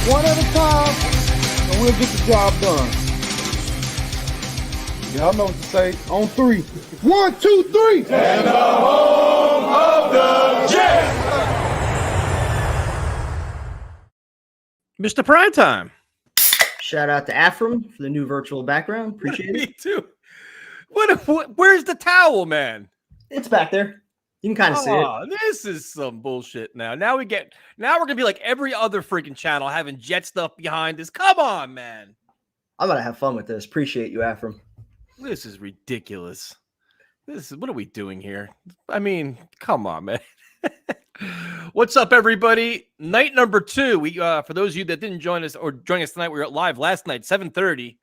One at a time, and we'll get the job done. Y'all know what to say. On 3. 1, 2, 3. And the home of the Jets. Mr. Primetime. Shout out to Afram for the new virtual background. Appreciate it. Me too. Where's the towel, man? It's back there. You can kind of see it. This is some bullshit now. Now we're gonna be like every other freaking channel having Jet stuff behind us. Come on, man. I'm gonna have fun with this. Appreciate you, Afram. This is ridiculous. What are we doing here? I mean, come on, man. What's up, everybody? Night number 2. We for those of you that didn't join us tonight, we were live last night, 7:30.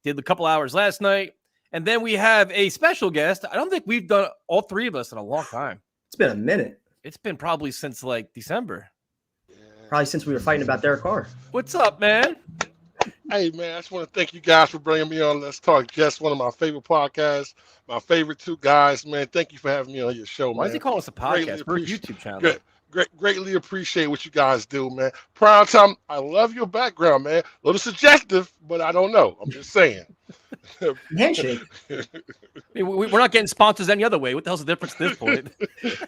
Did a couple hours last night. And then we have a special guest. I don't think we've done all 3 of us in a long time. It's been a minute. It's been probably since like December. Probably since we were fighting about Derek Carr. What's up, man? Hey, man, I just want to thank you guys for bringing me on Let's Talk Jets, one of my favorite podcasts, my favorite 2 guys, man. Thank you for having me on your show, man. Why is he calling us a podcast? We're a YouTube channel. Greatly appreciate what you guys do, man. Primetime, I love your background, man. A little suggestive, but I don't know. I'm just saying. Handshake. We're not getting sponsors any other way. What the hell's the difference at this point?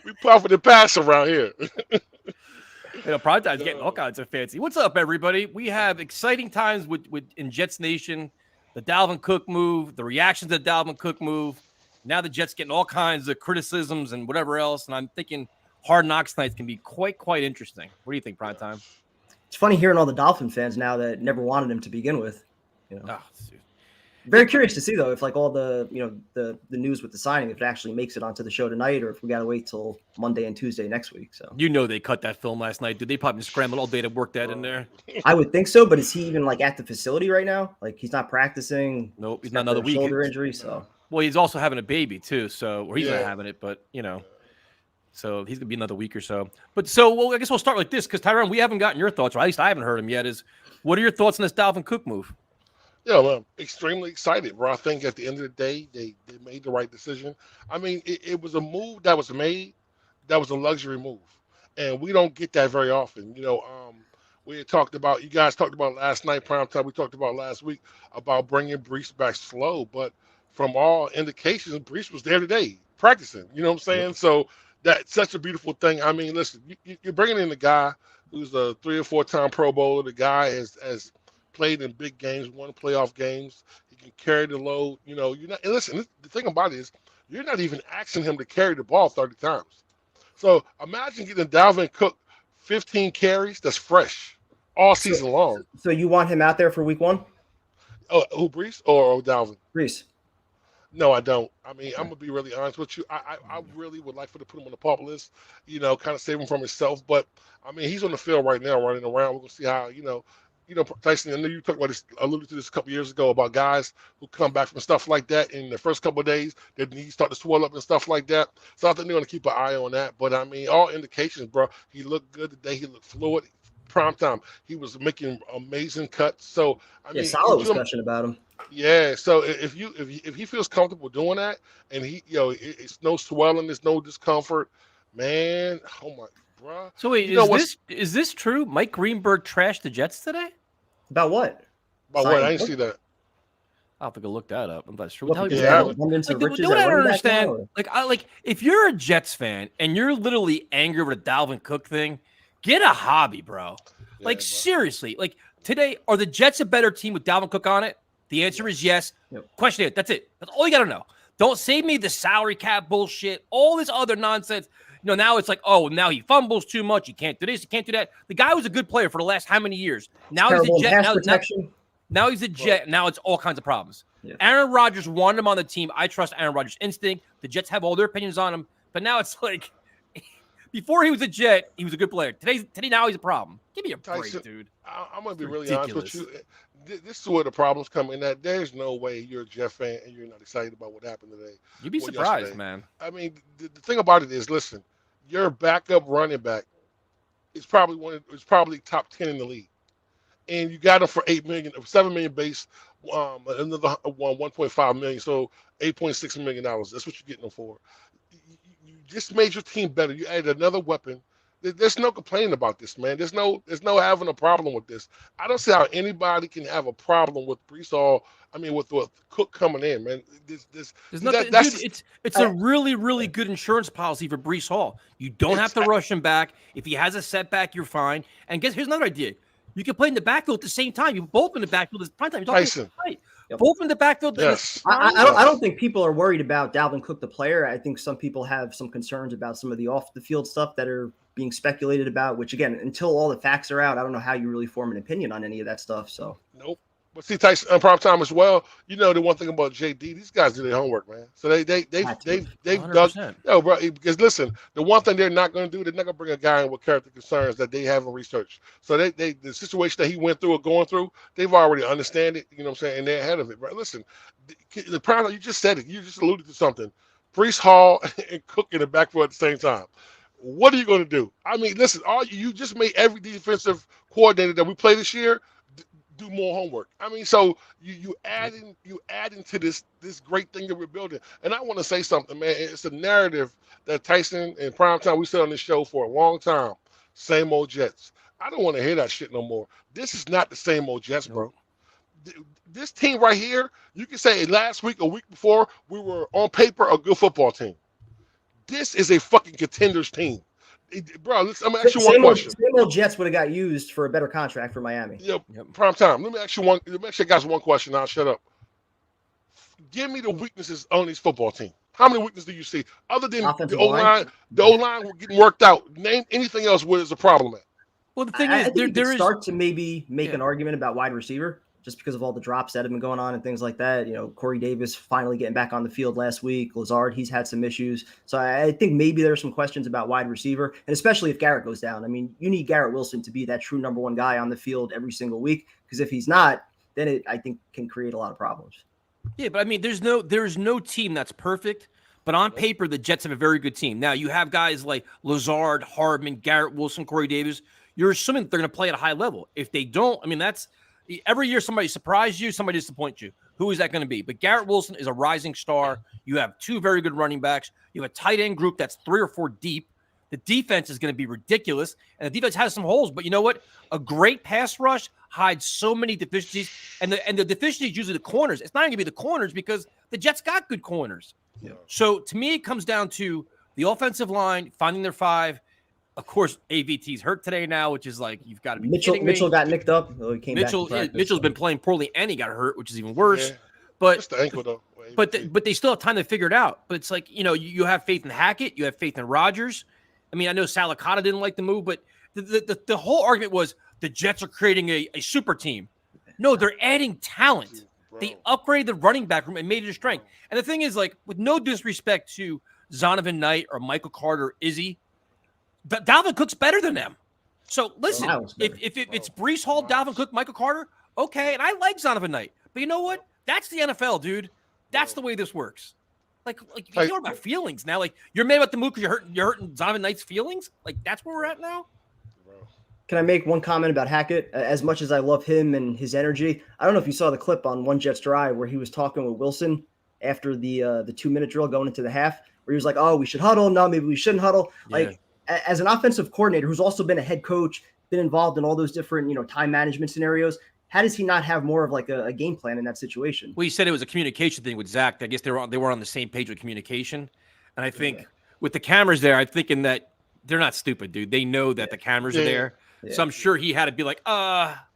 We puff and pass around here. Primetime's getting all kinds of fancy. What's up, everybody? We have exciting times in Jets Nation. The Dalvin Cook move, the reaction to the Dalvin Cook move. Now the Jets getting all kinds of criticisms and whatever else. And I'm thinking Hard Knocks nights can be quite interesting. What do you think, Primetime? It's funny hearing all the Dolphin fans now that never wanted him to begin with. You know. Oh, very curious to see though if like all the the news with the signing, if it actually makes it onto the show tonight, or if we gotta wait till Monday and Tuesday next week. So they cut that film last night. Did they probably scramble all day to work that in there? I would think so, but is he even like at the facility right now? Like he's not practicing. Nope, he's not another week. Shoulder injury. So he's also having a baby too. So he's not having it, but so he's gonna be another week or so. But I guess we'll start like this because Tyrone, we haven't gotten your thoughts, or at least I haven't heard them yet. What are your thoughts on this Dalvin Cook move? Yeah, well, extremely excited, bro. I think at the end of the day, they made the right decision. I mean, it was a move that was made that was a luxury move. And we don't get that very often. We had talked about, you guys talked about last night, Primetime, we talked about last week about bringing Brees back slow. But from all indications, Brees was there today practicing. You know what I'm saying? Yeah. So that's such a beautiful thing. I mean, listen, you're bringing in a guy who's a 3 or 4 time Pro Bowler. The guy has played in big games, won playoff games. He can carry the load. You're not. And listen, the thing about it is, you're not even asking him to carry the ball 30 times. So imagine getting Dalvin Cook 15 carries. That's fresh all season long. So you want him out there for week 1? Oh, who, Brees or Dalvin? Brees. No, I don't. I mean, I'm gonna be really honest with you. I really would like to put him on the pup list. Kind of save him from himself. But I mean, he's on the field right now, running around. We're gonna see how Tyson, I know you talked about this, alluded to this a couple years ago about guys who come back from stuff like that in the first couple of days, their knees start to swell up and stuff like that. So I think they're going to keep an eye on that. But I mean, all indications, bro, he looked good today. He looked fluid. Prime time, he was making amazing cuts. So I mean, solid discussion about him. Yeah. So if he feels comfortable doing that, and it's no swelling, there's no discomfort, man. Oh my. Bruh. So wait, is this true? Mike Greenberg trashed the Jets today? About what? About what? I didn't see that. I'll have to go look that up. I'm not sure. What I don't understand. Like if you're a Jets fan and you're literally angry over the Dalvin Cook thing, get a hobby, bro. Yeah, seriously. Like today, are the Jets a better team with Dalvin Cook on it? The answer is yes. Yep. Question it. That's it. That's all you got to know. Don't save me the salary cap bullshit. All this other nonsense. Now it's like, oh, now he fumbles too much. He can't do this. He can't do that. The guy was a good player for the last how many years? Now he's a Jet. Now he's a Jet. Now it's all kinds of problems. Yeah. Aaron Rodgers wanted him on the team. I trust Aaron Rodgers' instinct. The Jets have all their opinions on him, but now it's like before he was a Jet, he was a good player. Today now he's a problem. Give me a Tyson, break, dude. I'm going to be It's really honest with ridiculous. you. This is where the problems come in. That there's no way you're a Jet fan and you're not excited about what happened today. You'd be or surprised, yesterday. man. I mean, the thing about it is, listen, your backup running back is probably top 10 in the league, and you got him for $7 million base, another 1.5 million, so $8.6 million. That's what you're getting them for. You just made your team better. You added another weapon. There's no complaining about this, man. There's no having a problem with this. I don't see how anybody can have a problem with Brees Hall. I mean, with Cook coming in, man. There's nothing, dude. It's a really, really good insurance policy for Brees Hall. You don't have to rush him back. If he has a setback, you're fine. And here's another idea. You can play in the backfield at the same time. You both in the backfield at the same time. Tyson. Both in the backfield. Yes. I don't think people are worried about Dalvin Cook, the player. I think some people have some concerns about some of the off the field stuff that are being speculated about, which again, until all the facts are out, I don't know how you really form an opinion on any of that stuff. So nope. But see, Tyson, on prime time as well. You know, the one thing about JD, these guys do their homework, man. So they've dug. Yo, bro, because listen, the one thing they're not going to do, they're not going to bring a guy in with character concerns that they haven't researched. So the situation that he went through or going through, they've already understand it. You know what I'm saying? And they're ahead of it, bro. Listen, the prime, you just said it. You just alluded to something. Brees Hall and Cook in the backfield at the same time. What are you going to do? I mean, listen, you just made every defensive coordinator that we play this year do more homework. I mean, so you add into this great thing that we're building. And I want to say something, man. It's a narrative that Tyson and Primetime, we said on this show for a long time. Same old Jets. I don't want to hear that shit no more. This is not the same old Jets, bro. This team right here, you can say last week, a week before, we were on paper a good football team. This is a fucking contenders team. Bro, I'm gonna ask you one question. Same old Jets would have got used for a better contract for Miami. Yep. Prime time. Let me ask you guys one question. I'll shut up. Give me the weaknesses on this football team. How many weaknesses do you see other than the O-line? The O-line getting worked out. Name anything else where there's a problem at. Well, the thing I is, think there is start to maybe make an argument about wide receiver. Just because of all the drops that have been going on and things like that. You know, Corey Davis finally getting back on the field last week. Lazard, he's had some issues. So I think maybe there's some questions about wide receiver, and especially if Garrett goes down. I mean, you need Garrett Wilson to be that true number one guy on the field every single week, because if he's not, then it, I think, can create a lot of problems. Yeah, but I mean, there's no team that's perfect, but on paper, the Jets have a very good team. Now, you have guys like Lazard, Hardman, Garrett Wilson, Corey Davis. You're assuming they're going to play at a high level. If they don't, I mean, that's every year somebody surprises you, somebody disappoints you. Who is that going to be? But Garrett Wilson is a rising star. You have two very good running backs. You have a tight end group that's 3 or 4 deep. The defense is going to be ridiculous, and the defense has some holes. But you know what? A great pass rush hides so many deficiencies, and the deficiency is usually the corners. It's not going to be the corners because the Jets got good corners. Yeah. So to me, it comes down to the offensive line finding their 5. Of course, AVT's hurt today now, which is like, you've got to be kidding me. Mitchell got nicked up. Mitchell's been playing poorly, and he got hurt, which is even worse. Yeah. But just the ankle, though. But they still have time to figure it out. But it's like, you know, you have faith in Hackett, you have faith in Rodgers. I mean, I know Salicata didn't like the move, but the whole argument was the Jets are creating a super team. No, they're adding talent. They upgraded the running back room and made it a strength. And the thing is, like, with no disrespect to Zonovan Knight or Michael Carter or Izzy, Dalvin Cook's better than them. So listen, if it's Brees Hall, Dalvin Cook, Michael Carter, okay, and I like Zonovan Knight, but you know what? That's the NFL, dude. That's the way this works. Like you're talking about feelings now. Like, you're mad about the move because you're hurting Zonovan Knight's feelings. Like, that's where we're at now. Can I make one comment about Hackett? As much as I love him and his energy, I don't know if you saw the clip on One Jets Drive where he was talking with Wilson after the 2-minute drill going into the half, where he was like, "Oh, we should huddle. No, maybe we shouldn't huddle." Yeah. Like, as an offensive coordinator who's also been a head coach, been involved in all those different, you know, time management scenarios, how does he not have more of like a game plan in that situation? Well, he said it was a communication thing with Zach. I guess they were on the same page with communication. And I think with the cameras there, I'm thinking that they're not stupid, dude. They know that the cameras are there. Yeah. So I'm sure he had to be like, that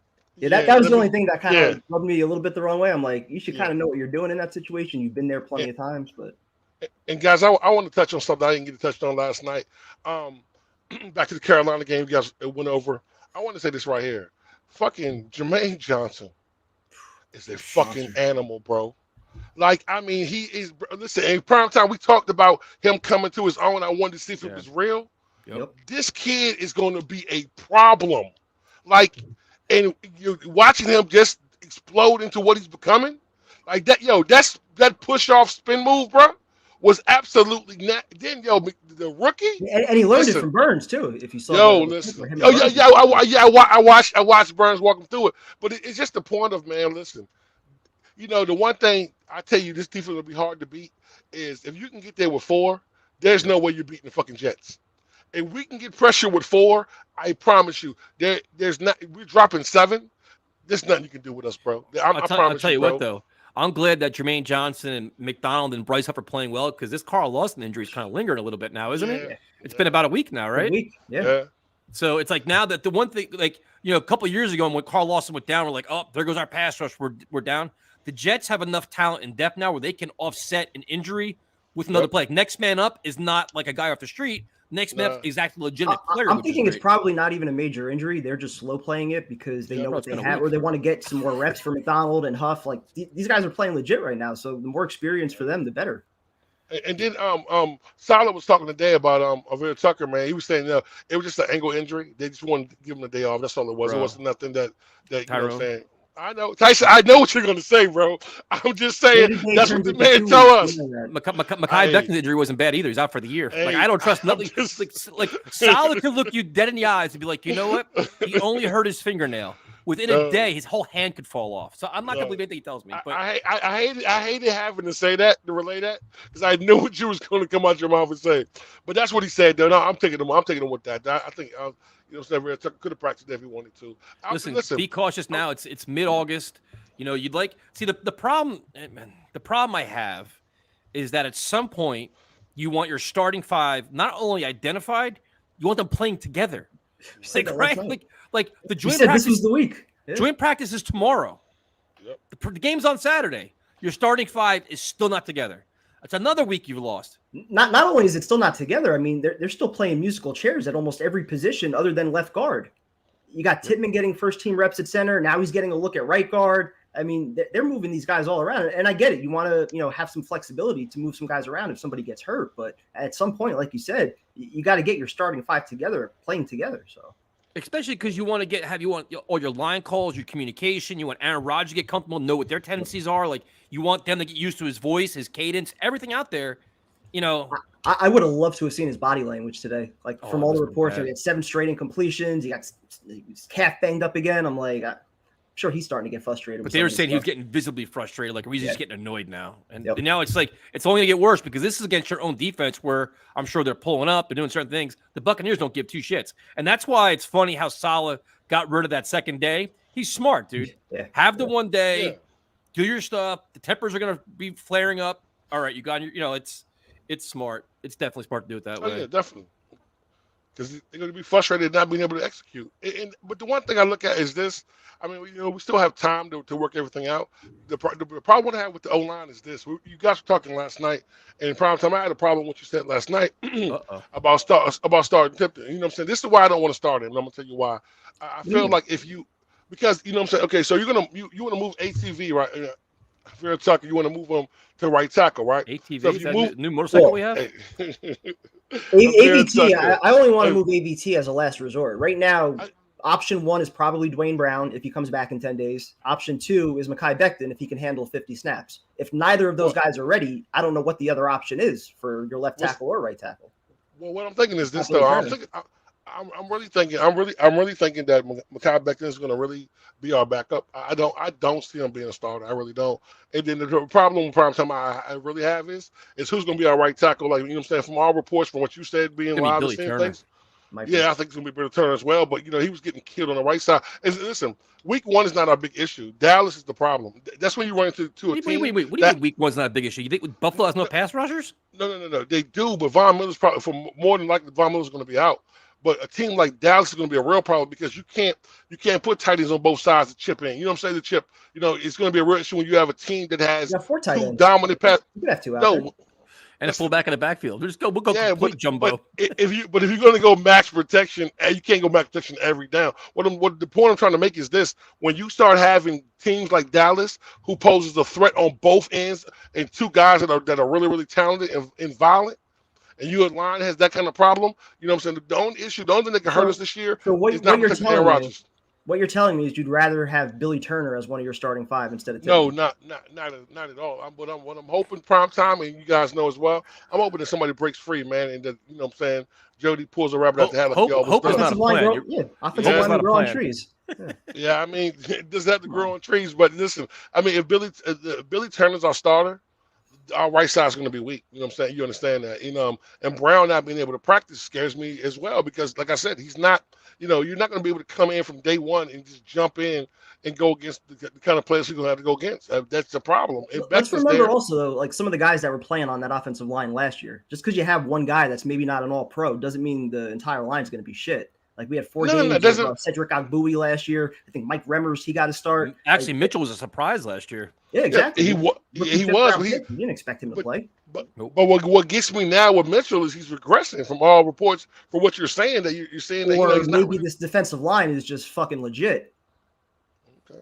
was the only thing that kind of rubbed me a little bit the wrong way. I'm like, you should kind of know what you're doing in that situation. You've been there plenty of times, but. And guys, I want to touch on something I didn't get to touch on last night. Back to the Carolina game, you guys went over. I want to say this right here. Fucking Jermaine Johnson is a fucking animal, bro. Like, I mean, he is. Listen, in prime time, we talked about him coming to his own. I wanted to see if it was real. Yep. This kid is going to be a problem. Like, and you're watching him just explode into what he's becoming. Like that, that push off spin move, bro, was absolutely not. Then, the rookie, and he learned it from Burns too. If you saw, listen, I watched Burns walk him through it, but it's just the point of, man, listen. The one thing I tell you, this defense will be hard to beat is if you can get there with 4, there's no way you're beating the fucking Jets. If we can get pressure with 4, I promise you, there's not. We're dropping 7. There's nothing you can do with us, bro. I promise I'll tell you bro. what, though. I'm glad that Jermaine Johnson and McDonald and Bryce Huff are playing well because this Carl Lawson injury is kind of lingering a little bit now, isn't it? It's been about a week now, right? A week, yeah. So it's like now that the one thing, like, a couple of years ago when Carl Lawson went down, we're like, oh, there goes our pass rush. We're down. The Jets have enough talent and depth now where they can offset an injury with another play. Like, next man up is not like a guy off the street. Next man up is actually a legitimate player. I'm thinking it's probably not even a major injury. They're just slow playing it because they know what they have, or they want to get some more reps for McDonald and Huff. Like, these guys are playing legit right now, so the more experience for them, the better. And then Salah was talking today about Avira Tucker, man. He was saying it was just an ankle injury. They just wanted to give him a day off. That's all it was. Bro. It wasn't nothing that you know what I'm saying. I know, Tyson. I know what you're going to say, bro. I'm just saying that's what the man told us. Mekhi Becton's injury wasn't bad either. He's out for the year. Like, I don't trust nothing. Like Salah could look you dead in the eyes and be like, you know what? He only hurt his fingernail. Within a day, his whole hand could fall off. So I'm not going to believe anything he tells me. But I hated having to say that, to relay that, because I knew what you was going to come out your mouth and say. But that's what he said, though. No, I'm taking him with that. I think could have practiced if he wanted to. Listen, be cautious now. It's mid-August. You'd like see the problem. The problem I have is that at some point you want your starting 5 not only identified, you want them playing together. Like the joint practice. This was the week. Joint practice is tomorrow. Yep. The game's on Saturday. Your starting 5 is still not together. It's another week you've lost. Not only is it still not together, I mean, they're still playing musical chairs at almost every position other than left guard. You got Tittman getting first team reps at center. Now he's getting a look at right guard. I mean, they're moving these guys all around. And I get it. You want to, have some flexibility to move some guys around if somebody gets hurt. But at some point, like you said, you got to get your starting 5 together, playing together. So. Especially because you want all your line calls, your communication. You want Aaron Rodgers to get comfortable, know what their tendencies are. Like, you want them to get used to his voice, his cadence, everything out there. I would have loved to have seen his body language today. Like, from all the reports, he had 7 straight incompletions. He got his calf banged up again. I'm like, I'm sure he's starting to get frustrated. But they were saying he was getting visibly frustrated. Like, he's just getting annoyed now. And now it's like, it's only going to get worse because this is against your own defense where I'm sure they're pulling up, they're doing certain things. The Buccaneers don't give 2 shits. And that's why it's funny how Salah got rid of that second day. He's smart, dude. Have the one day, do your stuff. The tempers are going to be flaring up. All right, you got your, it's smart. It's definitely smart to do it that way. Yeah, definitely. Because they're going to be frustrated not being able to execute. But the one thing I look at is this. I mean, we still have time to work everything out. The problem I have with the O-line is this. You guys were talking last night, and in prime time, I had a problem with what you said last night about starting Tipton. You know what I'm saying? This is why I don't want to start him. And I'm going to tell you why. I feel like because, you know what I'm saying? Okay, so you want to move ATV, right? If you're a Tucker, you want to move him to right tackle, right? ATV, so is that a new motorcycle we have? AVT, I only want to move AVT as a last resort. Right now, option 1 is probably Dwayne Brown if he comes back in 10 days. Option 2 is Mekhi Becton if he can handle 50 snaps. If neither of those guys are ready, I don't know what the other option is for your left tackle or right tackle. Well, what I'm thinking is this, though. I'm really thinking that Mekhi Becton is going to really be our backup. I don't see him being a starter. I really don't. And then the problem prime time I really have is who's going to be our right tackle. Like, you know what I'm saying? From all reports, from what you said, being live and seeing things. Yeah, I think it's going to be Billy Turner as well. But, he was getting killed on the right side. And listen, week 1 is not our big issue. Dallas is the problem. That's when you run into a team. Wait. What do you mean week 1's not a big issue? You think Buffalo has no pass rushers? No. They do, but Von Miller's probably, for more than likely, Von Miller's going to be out. But a team like Dallas is going to be a real problem because you can't put tight ends on both sides to chip in. You know what I'm saying? The chip, it's going to be a real issue when you have a team that has 2 dominant pass. You could have 2 out there. and a fullback in the backfield. We'll go complete jumbo. But if you're going to go max protection, you can't go max protection every down. What the point I'm trying to make is this: when you start having teams like Dallas, who poses a threat on both ends, and two guys that are really really talented and violent, and your line has that kind of problem, you know what I'm saying? The only thing that can hurt us this year is not protecting Aaron Rodgers. What you're telling me is you'd rather have Billy Turner as one of your starting five instead of No, Tippmann. not at all. What I'm hoping prime time, and you guys know as well, I'm hoping that somebody breaks free, man, and that, you know what I'm saying, Jody pulls a rabbit out the hat like he always hope does. is not a plan. Offensive line grow on trees. Yeah, I mean, it doesn't have to grow on trees, but listen, I mean, if Billy Turner's our starter, our right side is going to be weak. You know what I'm saying? You understand that, you know, and Brown not being able to practice scares me as well, because like I said, he's not, you know, you're not going to be able to come in from day one and just jump in and go against the kind of players you're going to have to go against. That's the problem. Let's remember also, though, like some of the guys that were playing on that offensive line last year, just because you have one guy that's maybe not an all-pro doesn't mean the entire line is going to be shit. Like we had four games of Cedric Ogbuehi last year. I think Mike Remmers, he got to start. Actually, Mitchell was a surprise last year. Yeah, exactly. Yeah, he was. You didn't expect him to play. But what gets me now with Mitchell is he's regressing from all reports for what you're saying, that you're saying that, or you know, maybe this defensive line is just fucking legit. Okay.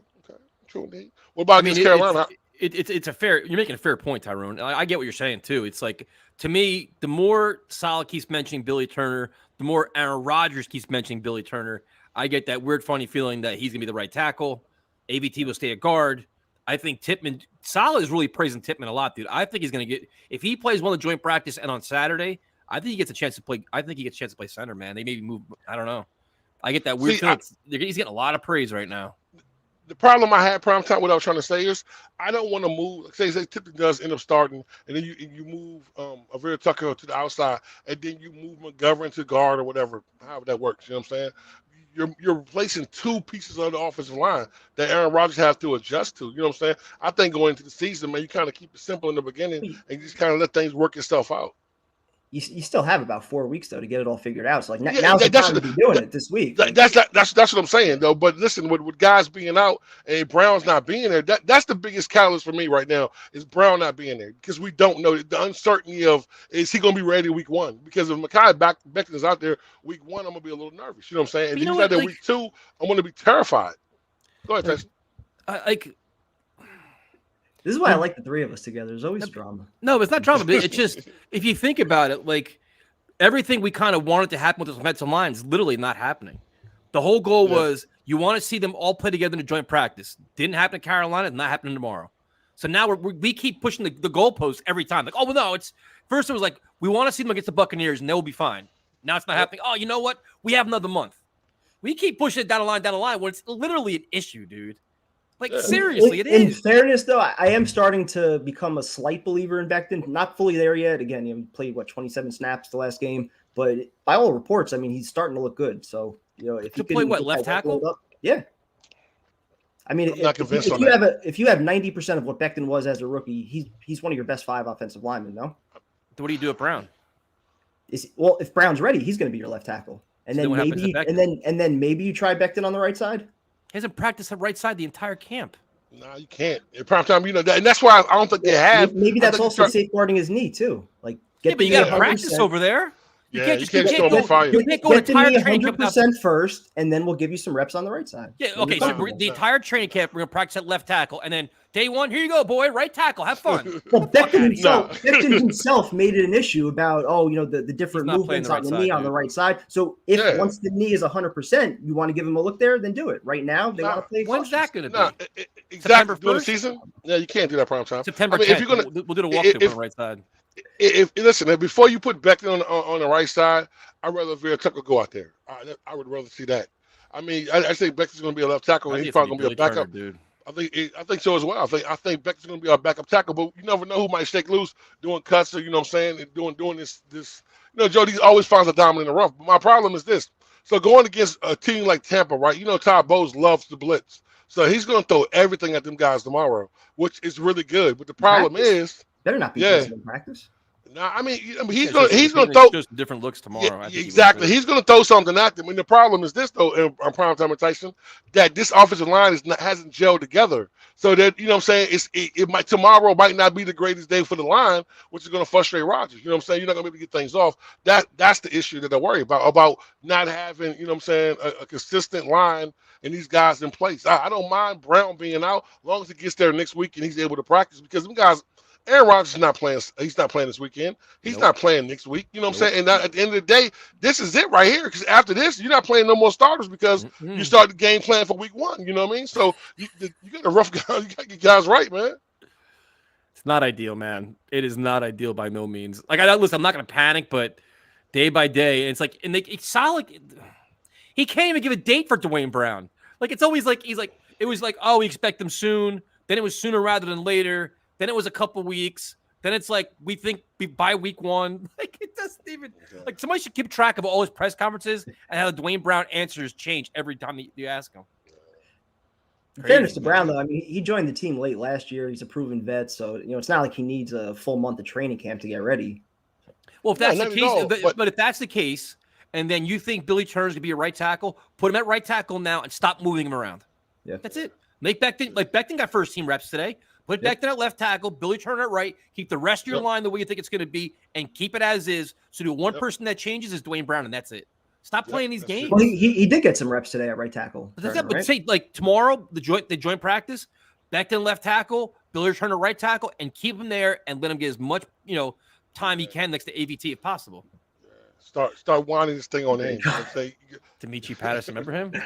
True. What about against Carolina? It's a fair. You're making a fair point, Tyrone. I get what you're saying too. It's like, to me, the more Saleh keeps mentioning Billy Turner, the more Aaron Rodgers keeps mentioning Billy Turner, I get that weird, funny feeling that he's gonna be the right tackle. AVT will stay at guard. I think Saleh is really praising Tippmann a lot, dude. I think he's gonna get, if he plays well in joint practice and on Saturday, I think he gets a chance to play. I think he gets a chance to play center, man. They maybe move. I don't know. I get that weird feeling. He's getting a lot of praise right now. The problem I had prime time, what I was trying to say is, I don't want to move. Say Tippmann does end up starting, and then you move Avira Tucker to the outside, and then you move McGovern to guard or whatever, however that works. You know what I'm saying? You're replacing two pieces of the offensive line that Aaron Rodgers has to adjust to. You know what I'm saying? I think going into the season, man, you kind of keep it simple in the beginning and just kind of let things work itself out. You still have about 4 weeks though to get it all figured out. So like now's the time to be doing it this week. That's what I'm saying though. But listen, with guys being out and Brown's not being there, that's the biggest catalyst for me right now is Brown not being there, because we don't know the uncertainty of, is he going to be ready week 1? Because if Becton is out there week 1, I'm going to be a little nervous. You know what I'm saying? If he's out there week 2, I'm going to be terrified. Go ahead, Tyson. This is why I like the three of us together. There's always drama. No, it's not drama. But it's just, if you think about it, like everything we kind of wanted to happen with this offensive line is literally not happening. The whole goal was you want to see them all play together in a joint practice. Didn't happen in Carolina. It's not happening tomorrow. So now we keep pushing the goalpost every time. Like, oh, well, no, first it was like, we want to see them against the Buccaneers and they'll be fine. Now it's not happening. Oh, you know what? We have another month. We keep pushing it down the line when it's literally an issue, dude. Like, seriously, it is. In fairness, though, I am starting to become a slight believer in Becton. Not fully there yet. Again, he played, 27 snaps the last game. But by all reports, I mean, he's starting to look good. So, you know, if you play left tackle? Yeah. I mean, if you have 90% of what Becton was as a rookie, he's one of your best 5 offensive linemen, no? What do you do at Brown? If Brown's ready, he's going to be your left tackle. And then maybe you try Becton on the right side. He hasn't practiced the right side the entire camp. No, you can't. In prime time, you know that, and that's why I don't think they have. Maybe that's also safeguarding his knee too. Like, but you got to practice over there. You can't go entire training camp 100% first, and then we'll give you some reps on the right side. Yeah, okay. So the entire training camp, we're gonna practice at left tackle, and then day 1, here you go, boy, right tackle, have fun. Well, Becton himself made it an issue about the different movements on the knee on the right side. So if once the knee is 100%, you want to give him a look there, then do it. Right now, they want to play. When's that going to be? Exactly. During the season? Yeah, you can't do that prime time. September 10th. If you're gonna, we'll do the walkthrough on the right side. Listen, before you put Becton on the right side, I'd rather Vera Tucker go out there. I would rather see that. I mean, I think Becton's going to be a left tackle, and he's probably going to be a backup. Dude. I think so as well. I think Becton's going to be our backup tackle, but you never know who might shake loose doing cuts, or, you know what I'm saying, and doing this. You know, Jody always finds a diamond in the rough. But my problem is this. So going against a team like Tampa, right? You know, Todd Bowles loves to blitz. So he's going to throw everything at them guys tomorrow, which is really good. But the problem is, better not be in practice. No, I mean he's going to throw just different looks tomorrow. Yeah, exactly. He's going to throw something at them. And the problem is this, though, on prime time rotation, that this offensive line hasn't gelled together. So that, you know what I'm saying, it might, tomorrow might not be the greatest day for the line, which is going to frustrate Rodgers. You know what I'm saying? You're not going to be able to get things off. That's the issue that I worry about not having, you know what I'm saying, a consistent line and these guys in place. I don't mind Brown being out as long as he gets there next week and he's able to practice, because them guys, Aaron Rodgers is not playing. He's not playing this weekend. He's not playing next week. You know what I'm saying? And at the end of the day, this is it right here. Because after this, you're not playing no more starters because you start the game plan for week 1. You know what I mean? So you got a rough guy. You got to get guys right, man. It's not ideal, man. It is not ideal by no means. Like, listen, I'm not going to panic, but day by day, it's like, and it's solid. He can't even give a date for Dwayne Brown. Like, it's always like, it was like, oh, we expect him soon. Then it was sooner rather than later. Then it was a couple weeks. Then it's like, we think by week 1. Like, it doesn't even, like, somebody should keep track of all his press conferences and how the Dwayne Brown answers change every time you ask him. In fairness to Brown, though, I mean, he joined the team late last year. He's a proven vet, so, you know, it's not like he needs a full month of training camp to get ready. Well, if that's the case, but if that's the case, and then you think Billy Turner's going to be a right tackle, put him at right tackle now and stop moving him around. Yeah. That's it. Make Becton, like Becton got first team reps today. Put Becton at left tackle, Billy Turner at right, keep the rest of your line the way you think it's going to be, and keep it as is. So the one person that changes is Dwayne Brown, and that's it. Stop playing these games. Well, he did get some reps today at right tackle. But say, like, tomorrow, the joint practice, Becton left tackle, Billy Turner right tackle, and keep him there and let him get as much, you know, time he can next to AVT if possible. Start winding this thing on in. Demetri Patterson, remember him?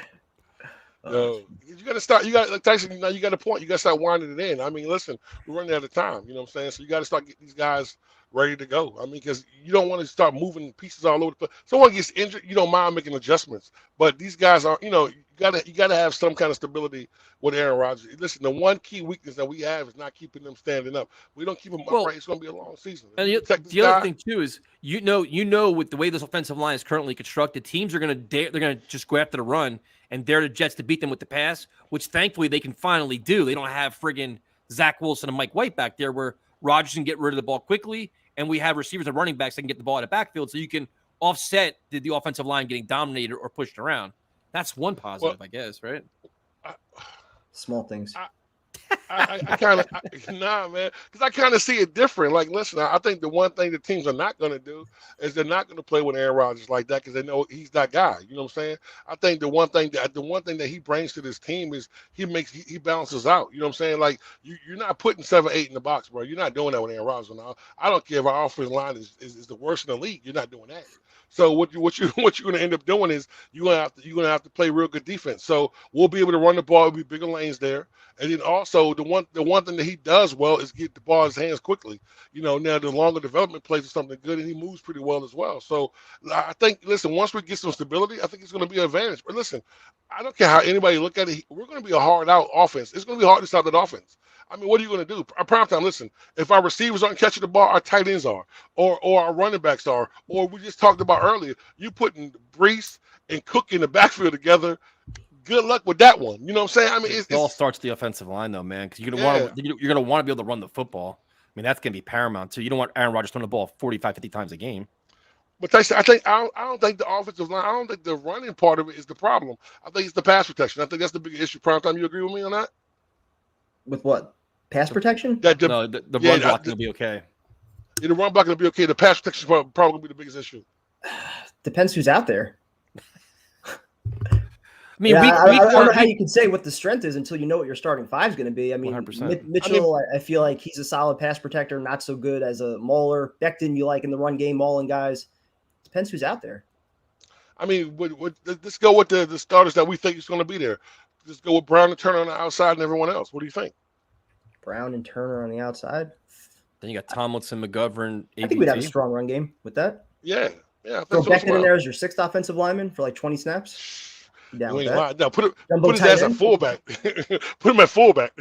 No, you got to start. You got, like Tyson. Now you got a point. You got to start winding it in. I mean, listen, we're running out of time. You know what I'm saying? So you got to start getting these guys ready to go. I mean, because you don't want to start moving pieces all over the place. Someone gets injured, you don't mind making adjustments. But these guys are, you know, you gotta have some kind of stability with Aaron Rodgers. Listen, the one key weakness that we have is not keeping them standing up. We don't keep them upright. It's going to be a long season. And the other thing too is, you know, with the way this offensive line is currently constructed, teams are they're gonna just go after the run and dare the Jets to beat them with the pass, which thankfully they can finally do. They don't have friggin' Zach Wilson and Mike White back there where Rodgers can get rid of the ball quickly, and we have receivers and running backs that can get the ball at the backfield, so you can offset the offensive line getting dominated or pushed around. That's one positive, I guess, right? Small things. I kind of nah, man, because I kind of see it different. Like, listen, I think the one thing the teams are not going to do is they're not going to play with Aaron Rodgers like that because they know he's that guy. You know what I'm saying? I think the one thing that he brings to this team is he balances out. You know what I'm saying? Like, you're not putting 7-8 in the box, bro. You're not doing that with Aaron Rodgers. Now, I don't care if our offensive line is the worst in the league. You're not doing that. So what you're going to end up doing is you're going to have to play real good defense. So we'll be able to run the ball. There'll be bigger lanes there. And then also the one thing that he does well is get the ball in his hands quickly. You know, now the longer development plays is something good, and he moves pretty well as well. So I think, listen, once we get some stability, I think it's going to be an advantage. But listen, I don't care how anybody look at it. We're going to be a hard out offense. It's going to be hard to stop that offense. I mean, what are you going to do? Prime time, listen, if our receivers aren't catching the ball, our tight ends are, or our running backs are, or we just talked about earlier, you putting Brees and Cook in the backfield together. Good luck with that one. You know what I'm saying? I mean, it all starts the offensive line, though, man, because you're going to want to be able to run the football. I mean, that's going to be paramount, too. You don't want Aaron Rodgers throwing the ball 45, 50 times a game. But Tyson, I don't think the offensive line, I don't think the running part of it is the problem. I think it's the pass protection. I think that's the big issue. Prime time, you agree with me on that? With what? Pass protection? The run blocking will be okay. Yeah, the run blocking will be okay. The pass protection is probably going to be the biggest issue. Depends who's out there. I mean, I don't know how you can say what the strength is until you know what your starting five is going to be. I mean, 100%. Mitchell, I feel like he's a solid pass protector, not so good as a mauler. Becton, you like in the run game, mauling guys. Depends who's out there. I mean, let's go with the starters that we think is going to be there. Just go with Brown and Turner on the outside and everyone else. What do you think? Brown and Turner on the outside. Then you got Tomlinson, McGovern, AVT. I think we'd have a strong run game with that. Yeah. Throw Becton in there as your sixth offensive lineman for like 20 snaps. No, put his ass at fullback. Put him at fullback.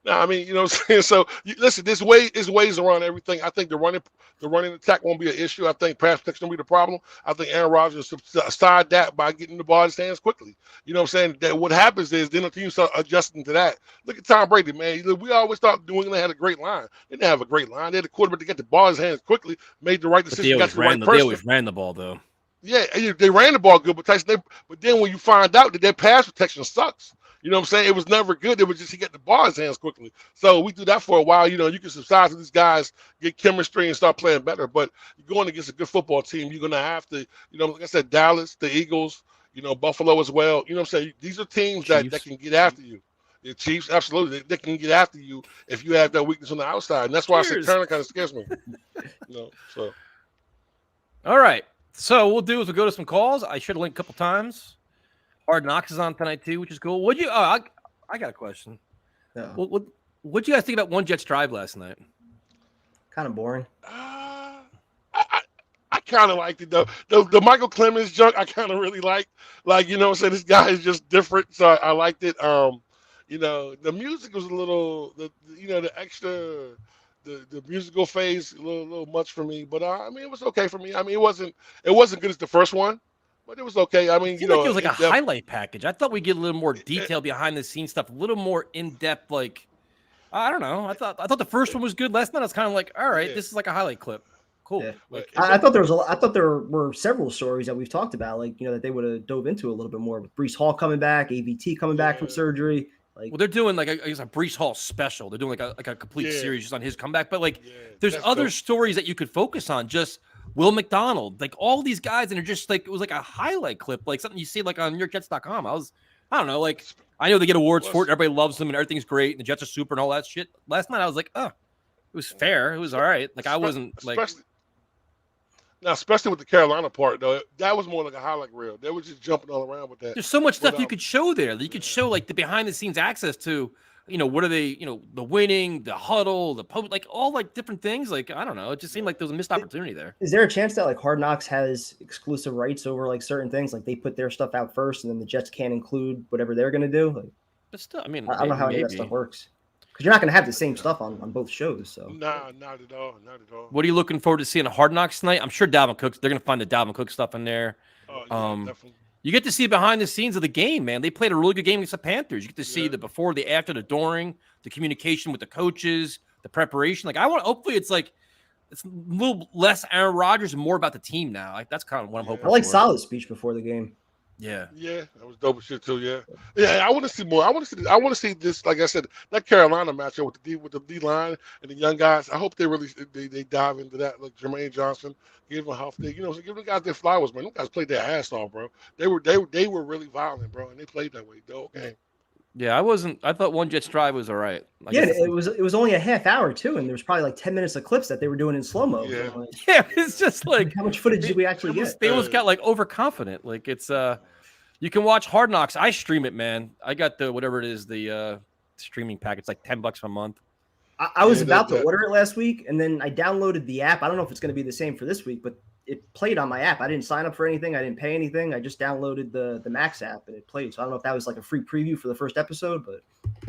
I mean, you know what I'm saying? So listen, there's ways around everything. I think the running attack won't be an issue. I think pass protection will be the problem. I think Aaron Rodgers will subside that by getting the ball in his hands quickly. You know what I'm saying? That what happens is then the team start adjusting to that. Look at Tom Brady, man. We always thought New England had a great line. They didn't have a great line. They had a quarterback to get the ball in his hands quickly, made the right decision, got to the right person. They always ran the ball, though. Yeah, they ran the ball good, but Tyson. But then when you find out that their pass protection sucks, You know what I'm saying? It was never good. It was just he got the ball in his hands quickly. So we do that for a while. You know, you can subside to these guys, get chemistry, and start playing better. But you're going against a good football team. You're going to have to, you know, like I said, Dallas, the Eagles, you know, Buffalo as well. You know what I'm saying? These are teams that can get after you. The Chiefs, absolutely. They can get after you if you have that weakness on the outside. And that's why I said Turner kind of scares me. You know, so. All right. So we'll do is we'll go to some calls. I should have linked a couple times. Hard Knocks is on tonight too, which is cool. What'd you? Oh, I got a question. Yeah. What'd you guys think about One Jets Drive last night? Kind of boring. I kind of liked it though. The Michael Clemens junk I kind of really liked. Like, you know what I'm saying? This guy is just different, so I liked it. You know, the music was a little, the extra, the musical phase a little much for me. But I mean, it was okay for me. I mean, it wasn't good as the first one. But it was okay. I mean, it seemed like it was like a highlight package. I thought we'd get a little more detail behind the scenes stuff, a little more in depth. Like, I don't know. I thought the first one was good. Last night I was kind of like, all right, this is like a highlight clip. Cool. Yeah. Like, I thought there were several stories that we've talked about, like, you know, that they would have dove into a little bit more with Breece Hall coming back, AVT coming back from surgery. Like, well, they're doing like a Breece Hall special. They're doing like a complete series just on his comeback. But like, there's other stories that you could focus on. Just Will McDonald, like all these guys, and they're just like, it was like a highlight clip, like something you see like on NewYorkJets.com. I don't know, like I know they get awards for it, everybody loves them, and everything's great, and the Jets are super and all that shit. Last night I was like, oh, it was fair, it was all right. Like I wasn't like, especially with the Carolina part though, that was more like a highlight reel. They were just jumping all around with that. There's so much stuff you could show there. You could show like the behind the scenes access to, you know, what are they, you know, the winning, the huddle, the post, like all like different things. Like, I don't know. It just seemed like there was a missed opportunity there. Is there a chance that like Hard Knocks has exclusive rights over like certain things? Like they put their stuff out first and then the Jets can't include whatever they're going to do? Like, but still, I mean, I don't know how any of that stuff works. Because you're not going to have the same stuff on both shows. So nah, not at all. Not at all. What are you looking forward to seeing a Hard Knocks tonight? I'm sure Dalvin Cook, they're going to find the Dalvin Cook stuff in there. Oh, yeah, definitely. You get to see behind the scenes of the game, man. They played a really good game against the Panthers. You get to see the before, the after, the during, the communication with the coaches, the preparation. Like hopefully it's like it's a little less Aaron Rodgers and more about the team now. Like that's kind of what I'm hoping. I like for. Saleh's speech before the game. Yeah, that was dope as shit too. Yeah. I want to see more. I want to see this. Like I said, that Carolina matchup with the D line and the young guys. I hope they really they dive into that. Like Jermaine Johnson, give them half. Give the guys their flowers, man. Those guys played their ass off, bro. They were really violent, bro, and they played that way the whole game. Yeah, I thought One Jets Drive was all right. It was only a half hour too, and there was probably like 10 minutes of clips that they were doing in slow mo. Yeah. So like, it's just like how much footage did we actually get? They almost got like overconfident. Like it's you can watch Hard Knocks. I stream it, man. I got the whatever it is, the streaming pack. It's like $10 a month. I was about to order it last week, and then I downloaded the app. I don't know if it's going to be the same for this week, but it played on my app. I didn't sign up for anything. I didn't pay anything. I just downloaded the Max app, and it played. So I don't know if that was like a free preview for the first episode, but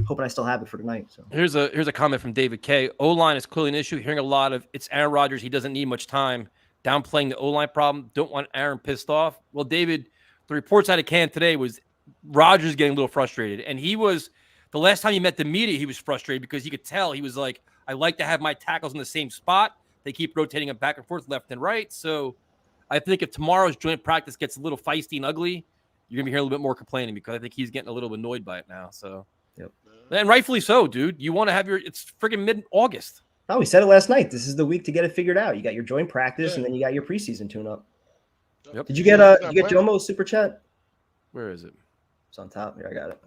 hoping I still have it for tonight. So here's a comment from David K. O-line is clearly an issue. Hearing a lot of it's Aaron Rodgers. He doesn't need much time. Downplaying the O-line problem. Don't want Aaron pissed off. Well, David, the reports out of camp today was Rodgers getting a little frustrated, and he was the last time he met the media. He was frustrated because he could tell he was like, I like to have my tackles in the same spot. They keep rotating them back and forth, left and right. So I think if tomorrow's joint practice gets a little feisty and ugly, you're gonna be hearing a little bit more complaining because I think he's getting a little annoyed by it now. So, and rightfully so, dude. You want to have it's friggin' mid-August. Oh, we said it last night. This is the week to get it figured out. You got your joint practice, and then you got your preseason tune-up. Yep. Did you get Jomo's super chat? Where is it? It's on top. Here, I got it.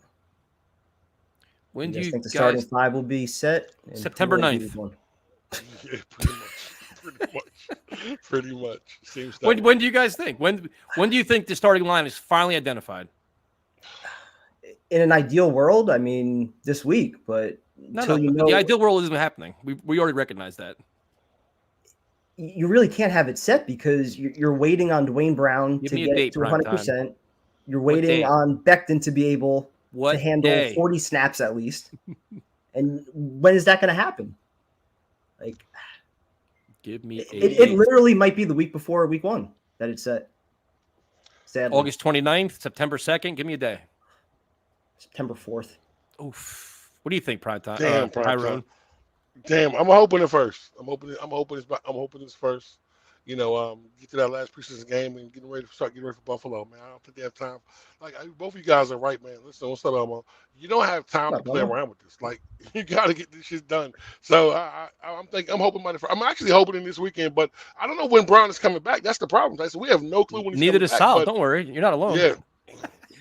When do you think the starting five will be set? September 9th. Yeah, pretty much. Seems when do you guys think? When do you think the starting line is finally identified? In an ideal world, I mean, this week, but the ideal world isn't happening. We already recognize that. You really can't have it set because you're waiting on Dwayne Brown to get to 100%. You're waiting on Becton to be able to handle 40 snaps at least. And when is that going to happen? Like, give me it literally might be the week before week one that it's set. Sadly. August 29th, September 2nd. Give me a day. September 4th. Oof. What do you think, Prime Time? Damn, I'm hoping it first. I'm hoping it's first. get to that last preseason game and getting ready for Buffalo, man. I don't think they have time. Like both of you guys are right, man. Listen, what's up, Elmo? You don't have time to play around with this. Like you got to get this shit done. So I'm hoping I'm actually hoping in this weekend, but I don't know when Brown is coming back. That's the problem. So we have no clue when he's Neither coming does back. Sal. Don't worry, you're not alone. Yeah.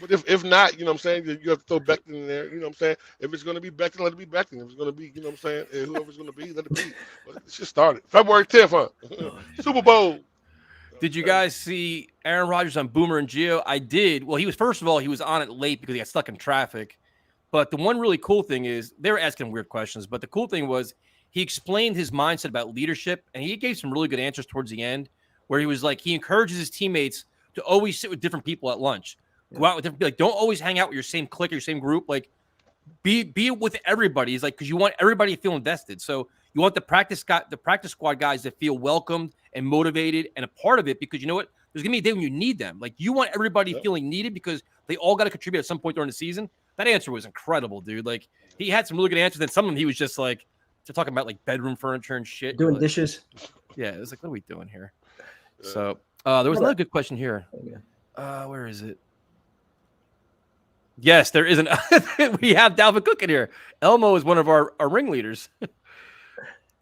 But if not, you know what I'm saying, you have to throw Becton in there. You know what I'm saying? If it's going to be Becton, let it be Becton. If it's going to be, you know what I'm saying, whoever's going to be, let it be. But it just started. February 10th, huh? Super Bowl. Did you guys see Aaron Rodgers on Boomer and Gio? I did. Well, he was on it late because he got stuck in traffic. But the one really cool thing is they were asking weird questions. But the cool thing was he explained his mindset about leadership, and he gave some really good answers towards the end where he was like, he encourages his teammates to always sit with different people at lunch. Go out with different, like, don't always hang out with your same clique or your same group. Like, be with everybody. He's like, because you want everybody to feel invested. So you want the practice squad guys to feel welcomed and motivated and a part of it, because you know what? There's gonna be a day when you need them. Like, you want everybody feeling needed because they all got to contribute at some point during the season. That answer was incredible, dude. Like, he had some really good answers. And some of them he was just like, they're talking about like bedroom furniture and shit. Doing like, dishes. Yeah, it was like, what are we doing here? So there was another good question here. Where is it? Yes, there isn't. We have Dalvin Cook in here. Elmo is one of our ringleaders.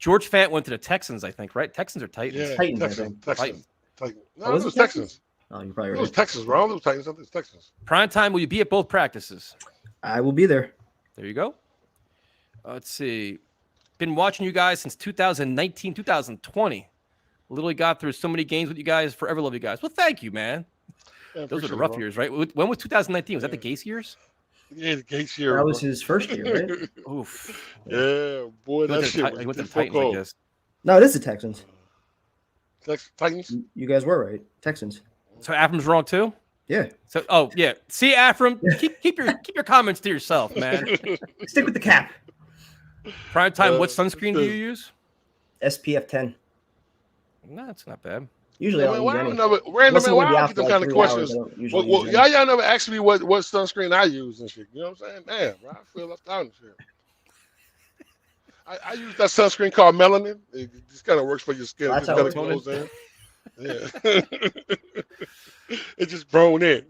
George Fant went to the Texans, I think, right? Texans or Titans? Yeah, Titans, Texans. No, was it was it Texans. Oh, you're probably right. It was Texans, bro. It was Titans. I think it's Texans. Prime time, will you be at both practices? I will be there. There you go. Let's see. Been watching you guys since 2019, 2020. Literally got through so many games with you guys. Forever love you guys. Well, thank you, man. Yeah, those are the rough years, right? When was 2019? Was that the Gase years? Yeah, the Gase year. That was his first year, right? Oof. Yeah, boy, that shit was he went to the so Titans, I cold. guess. No, it is the Texans. Titans? You guys were right. Texans. So Afram's wrong too? Yeah. So yeah. See, Afram, keep your comments to yourself, man. Stick with the cap. Prime time, what sunscreen do you use? SPF 10. No, that's not bad. Usually I don't use any. Random man, why I Unless get them I'm kind of gonna be out for, questions? like, 3 hours, I don't usually Well, use any. y'all never asked me what sunscreen I use and shit. You know what I'm saying? Damn, bro, I feel left out and shit. I use that sunscreen called melanin. It just kind of works for your skin. It That's just how kind of it's goes in. Yeah. It just grown in.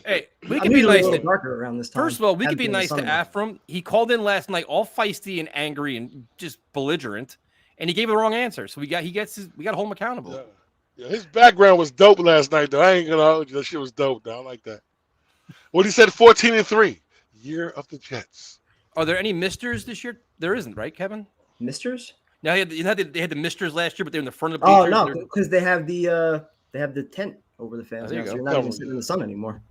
Hey, we I'm can be usually nice a to little darker around this time. First of all, we Haven't could be been in the nice to sun enough. Afram. He called in last night all feisty and angry and just belligerent, and he gave the wrong answer. So we got to hold him accountable. Yeah. Yeah, his background was dope last night, though. I ain't gonna hold you. That shit was dope, though. I like that. What he said, 14-3, year of the Jets. Are there any misters this year? There isn't, right, Kevin? Misters? Now they had the misters last year, but they're in the front of the Oh bleachers. no, They're- because they have the tent over the fans Oh, there now, you so go. you're not even sitting in the sun anymore.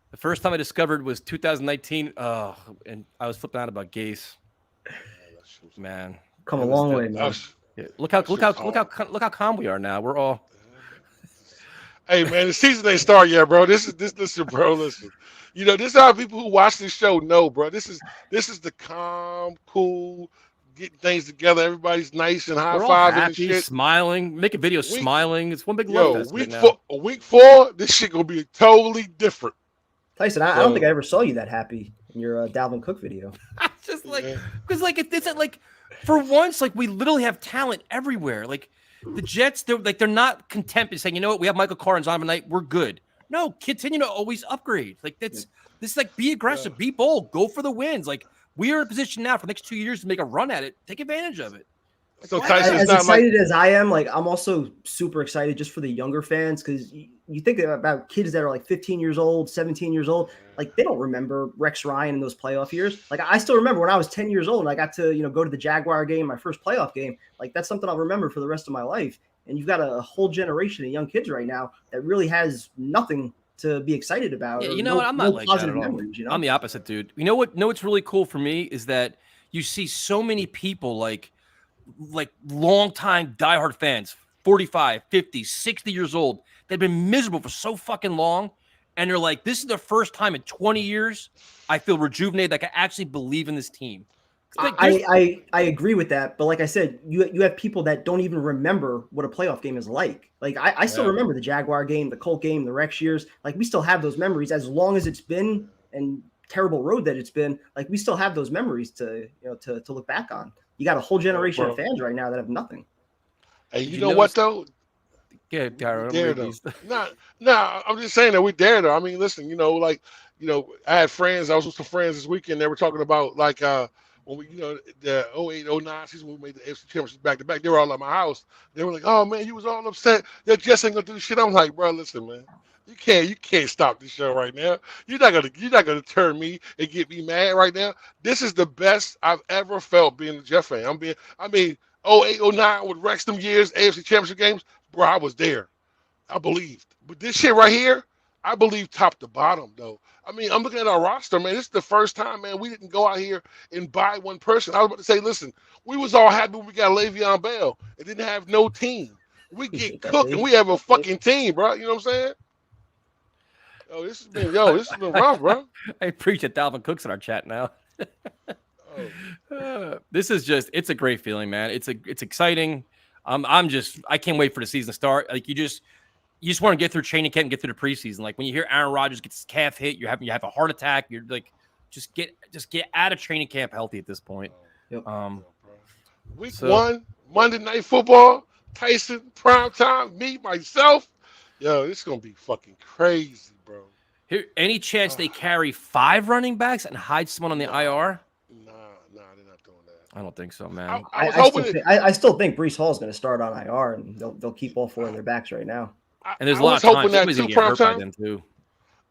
The first time I discovered was 2019. And I was flipping out about Gase. Man, Come a It was long the- way, man. yeah, look how calm we are now. We're all. Hey man, the season ain't started yet, bro. Listen, bro. Listen, you know this is how people who watch this show know, bro. This is the calm, cool, getting things together. Everybody's nice and high We're all fiving and happy, shit. smiling, make a video Week- smiling. It's one big love Yo, fest right now. week four, this shit gonna be totally different. Tyson, I don't think I ever saw you that happy in your Dalvin Cook video. It's just like Yeah. because like it's like for once like we literally have talent everywhere. Like the Jets, they're not content in saying, you know what, we have Michael Carr and Zonovan Knight, we're good. No, continue to always upgrade. Like this is like be aggressive, be bold, go for the wins. Like we are in a position now for the next 2 years to make a run at it. Take advantage of it. So Why Tyson, As it's not like excited as I am, like I'm also super excited just for the younger fans, because you think about kids that are like 15 years old, 17 years old, like they don't remember Rex Ryan in those playoff years. Like I still remember when I was 10 years old and I got to go to the Jaguar game, my first playoff game. Like that's something I'll remember for the rest of my life. And you've got a whole generation of young kids right now that really has nothing to be excited about. Yeah, or you know what? I'm not like that positive at all. memories, you know? I'm the opposite, dude. You know what? What's really cool for me is that you see so many people like long-time diehard fans, 45, 50, 60 years old, they've been miserable for so fucking long. And they're like, this is the first time in 20 years I feel rejuvenated. Like I actually believe in this team. Like, I agree with that, but like I said, you have people that don't even remember what a playoff game is like. Like I still remember the Jaguar game, the Colt game, the Rex years. Like we still have those memories as long as it's been and terrible road that it's been. Like we still have those memories to look back on. You got a whole generation of fans right now that have nothing. Hey, Did you you know what notice- though? Get Tyron. Dare them. Nah, I'm just saying that we dare them. I mean, listen, I had friends. I was with some friends this weekend. They were talking about when we, the 08, 09 season when we made the AFC Championship back to back. They were all at my house. They were like, "Oh man, you was all upset that Jets ain't gonna do shit." I'm like, bro, listen, man. You can't stop this show right now. You're not gonna turn me and get me mad right now. This is the best I've ever felt being a Jet fan. I mean, 08, 09 with Rex them years, AFC Championship games, bro, I was there. I believed. But this shit right here, I believe top to bottom though. I mean, I'm looking at our roster, man. This is the first time, man, we didn't go out here and buy one person. I was about to say, listen, we was all happy when we got Le'Veon Bell and didn't have no team. We get Cook and we have a fucking team, bro. You know what I'm saying? This has been rough, bro. I appreciate Dalvin Cook's in our chat now. This is it's a great feeling, man. It's exciting. I can't wait for the season to start. Like you just want to get through training camp and get through the preseason. Like when you hear Aaron Rodgers gets his calf hit, you have a heart attack. You're like, just get out of training camp healthy at this point. Yep. Week 1, Monday Night Football, Tyson, primetime, me, myself. Yo, this is gonna be fucking crazy, bro. Here, any chance they carry 5 running backs and hide someone on the IR? Nah, they're not doing that. I don't think so, man. I still think Breece Hall is going to start on IR, and they'll keep all 4 of their backs right now. And there's a lot of times somebody's gonna get hurt by them too.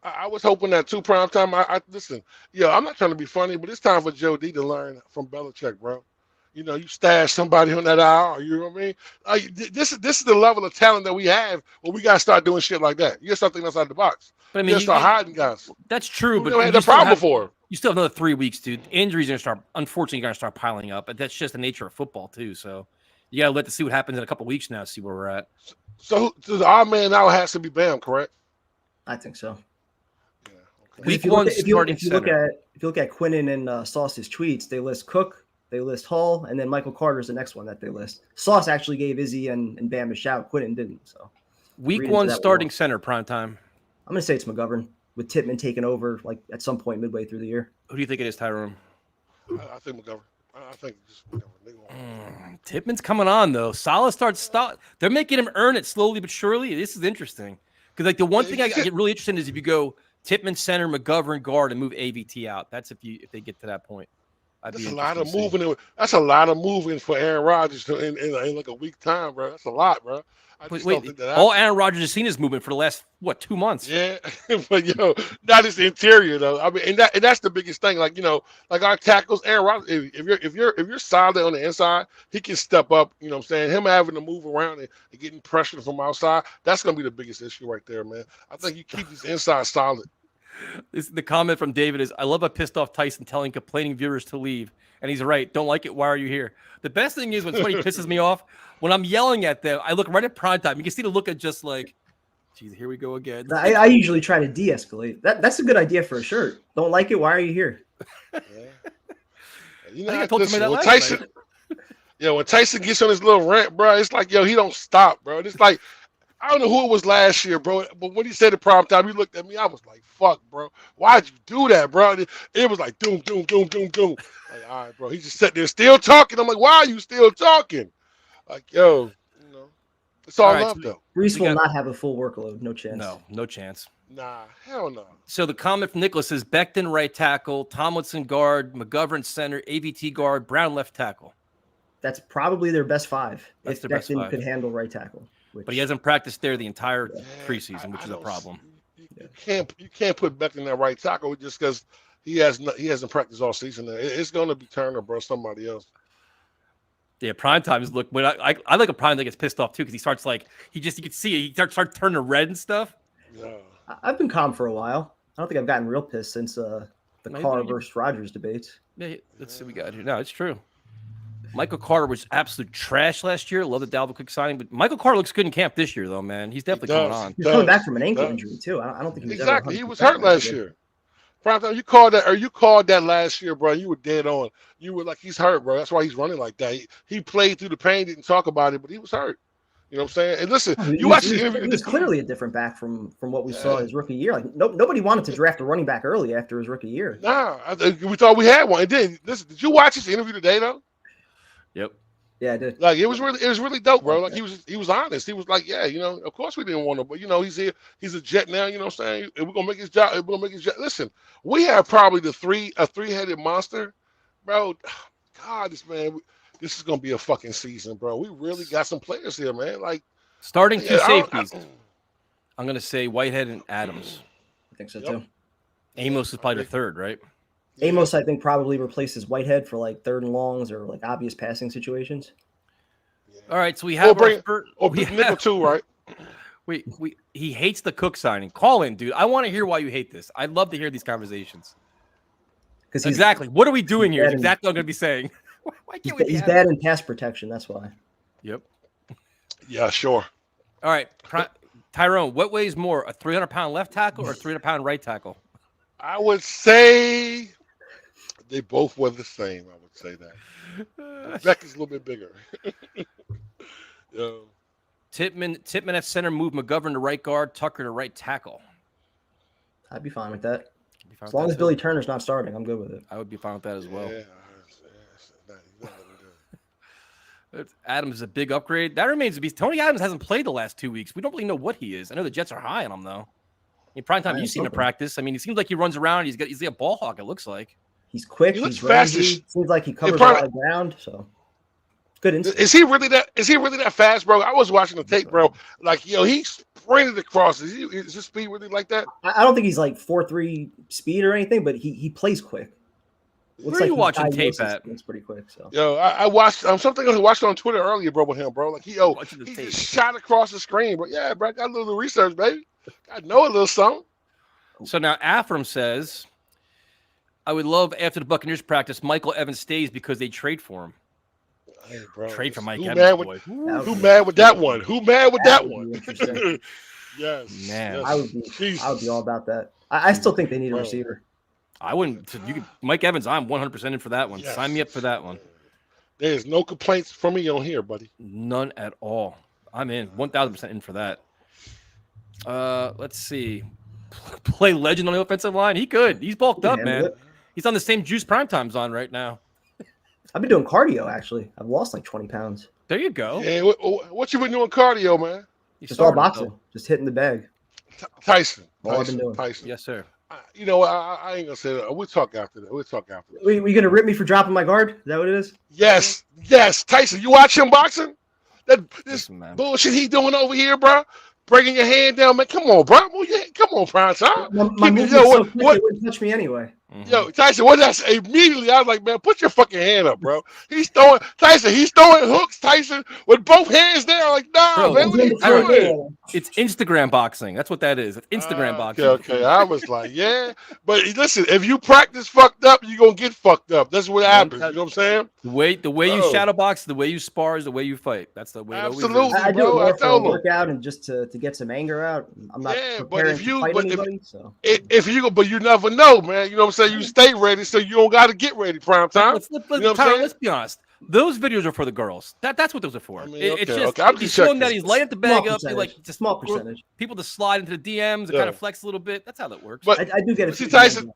I was hoping that 2 prime time. Listen, I'm not trying to be funny, but it's time for Joe D to learn from Belichick, bro. You stash somebody on that IR. You know what I mean? This is the level of talent that we have. Well, we gotta start doing shit like that. You gotta start thinking outside the box. But I mean, you start hiding guys. That's true, but we had the problem before. You still have another 3 weeks, dude. Injuries are unfortunately gonna start piling up, but that's just the nature of football too. So you gotta see what happens in a couple of weeks now. See where we're at. So our man now has to be Bam, correct? I think so. Yeah. Okay. Week 1 starting center. If you look at Quinnen and Sauce's tweets, they list Cook, they list Hall, and then Michael Carter's the next one that they list. Sauce actually gave Izzy and Bam a shout. Quinnen didn't. So Week 1 starting center prime time. I'm gonna say it's McGovern with Tippmann taking over like at some point midway through the year. Who do you think it is, Tyrone? I think McGovern. I think just McGovern. Tippmann's coming on though. Salah they're making him earn it slowly but surely. This is interesting because like the one thing I get really interested in is if you go Tippmann center, McGovern guard, and move AVT out. That's if they get to that point. That's a lot of moving. That's a lot of moving for Aaron Rodgers in like a week time, bro. That's a lot, bro. Don't think that all Aaron Rodgers has seen is movement for the last 2 months. Yeah, but not his interior though. I mean, and that's the biggest thing. Like like our tackles, Aaron Rodgers. If you're solid on the inside, he can step up. You know what I'm saying? Him having to move around and getting pressure from outside, that's gonna be the biggest issue right there, man. I think you keep these inside solid. The comment from David is, I love a pissed off Tyson telling complaining viewers to leave. And he's right. Don't like it. Why are you here? The best thing is when somebody pisses me off, when I'm yelling at them, I look right at prime time. You can see the look at just like, geez, here we go again. I usually try to de-escalate. That's a good idea for a shirt. Don't like it? Why are you here? Yeah. I told somebody that last night. When Tyson gets on his little rant, bro, it's like, he don't stop, bro. It's like, I don't know who it was last year, bro, but when he said it prime time, he looked at me. I was like, fuck, bro. Why'd you do that, bro? It was like, doom, doom, doom, doom, doom. Like, all right, bro. He just sat there still talking. I'm like, why are you still talking? Like, it's all right, love, though. Breece will not have a full workload. No chance. No chance. Nah, hell no. So the comment from Nicholas is Becton right tackle, Tomlinson guard, McGovern center, AVT guard, Brown left tackle. That's probably their best 5. That's if their best Becton 5. Could handle right tackle. But he hasn't practiced there the entire preseason, which is a problem. You can't put Becton in that right tackle just because he hasn't practiced all season. It's going to be Turner, bro, somebody else. Yeah, prime times look. When I like a prime that gets pissed off too because he starts like you can see it. He starts turning red and stuff. Yeah. I've been calm for a while. I don't think I've gotten real pissed since the Carr versus Rodgers debates. Yeah, let's see what we got here. No, it's true. Michael Carter was absolute trash last year. Love the Dalvin Cook signing, but Michael Carter looks good in camp this year, though, man. He's definitely coming on. He's coming back from an ankle injury too. I don't think he was exactly. He was hurt last year. You called that last year, bro. You were dead on. You were like, he's hurt, bro. That's why he's running like that. He played through the pain, didn't talk about it, but he was hurt. You know what I'm saying? And listen, you watch the interview. He was clearly a different back from what we saw his rookie year. Like nobody wanted to draft a running back early after his rookie year. Nah, we thought we had one. And then listen, did you watch his interview today though? Yep. Yeah, I did. Like it was really dope, bro. Like he was honest. He was like, yeah, of course we didn't want him, but he's here. He's a Jet now. You know what I'm saying? And we're gonna make his job. We're gonna make his job. Listen, we have probably a three-headed monster, bro. God, this is gonna be a fucking season, bro. We really got some players here, man. Like starting two safeties. I'm gonna say Whitehead and Adams. I think so too. Amos is probably the third, right? Amos, I think, probably replaces Whitehead for like third and longs or like obvious passing situations. All right, so we have nickel too, right? He hates the Cook signing. Call in, dude. I want to hear why you hate this. I'd love to hear these conversations. Because exactly, what are we doing here? Is exactly what I'm going to be saying. Why can't he's bad in pass protection. That's why. Yep. Yeah, sure. All right, Tyrone. What weighs more, a 300-pound left tackle or a 300-pound right tackle? I would say they both were the same. I would say that. Beck is a little bit bigger. Titman at center, move McGovern to right guard, Tucker to right tackle. I'd be fine with that. As long as Billy Turner's not starting, I'm good with it. I would be fine with that as well. Yeah. Adams is a big upgrade. That remains to be. Tony Adams hasn't played the last 2 weeks. We don't really know what he is. I know the Jets are high on him though. In prime time, you've seen him practice. I mean, it seems like he runs around. He's a ball hawk. It looks like he's quick. He looks he's fast. Seems like he covers a lot of ground. So good instinct. Is he really that fast, bro? I was watching the tape, bro. Like, he sprinted across. Is his speed really like that? I don't think he's like 4.3 speed or anything, but he plays quick. Where are you watching tape at? It's pretty quick. So I watched something I watched on Twitter earlier, bro, with him, bro. Like he just shot across the screen, bro. Yeah, bro, I got a little research, baby. I know a little something. So now Afram says, I would love after the Buccaneers practice, Michael Evans stays because they trade for him. Hey, bro, trade for Mike Evans, boy. Who mad with that one? Who mad with that one? Yes. Man. Yes. I would be all about that. I still think they need a receiver. I wouldn't. Mike Evans, I'm 100% in for that one. Yes. Sign me up for that one. There's no complaints from me on here, buddy. None at all. I'm in. 1,000% in for that. Let's see. Play legend on the offensive line. He could. He's bulked up, man. He's on the same juice Primetime's on right now. I've been doing cardio, actually. I've lost like 20 pounds. There you go. Hey, what you been doing cardio, man? Just all boxing. Just hitting the bag. Tyson. All I've been doing. Tyson. Yes, sir. I ain't gonna say that. We'll talk after that. Were you gonna rip me for dropping my guard? Is that what it is? Yes. Tyson, you watch him boxing? This bullshit he doing over here, bro. Breaking your hand down, man. Come on, bro. Come on, Prime Time. My movement wouldn't touch me anyway. Mm-hmm. Yo, Tyson, what did I say? Immediately, I was like, man, put your fucking hand up, bro. He's throwing hooks, Tyson, with both hands there. Like, nah, bro, man, what are you doing? It's Instagram boxing. That's what that is. It's Instagram boxing. Okay. I was like, yeah. But listen, if you practice fucked up, you're going to get fucked up. That's what happens. You know what I'm saying? The way you shadow box, the way you spar is the way you fight. That's the way it always is. Absolutely, I do bro. it for a workout and just to get some anger out. I'm not preparing to fight anybody. But you never know, man. You know what I'm saying? You stay ready, so you don't got to get ready, Prime Time. Let's be honest. Those videos are for the girls. That's what those are for. I mean, it's just he's showing that he's lighting the bag up. Like just small percentage. People to slide into the DMs and kind of flex a little bit. That's how that works. But I do get it. See, Tyson,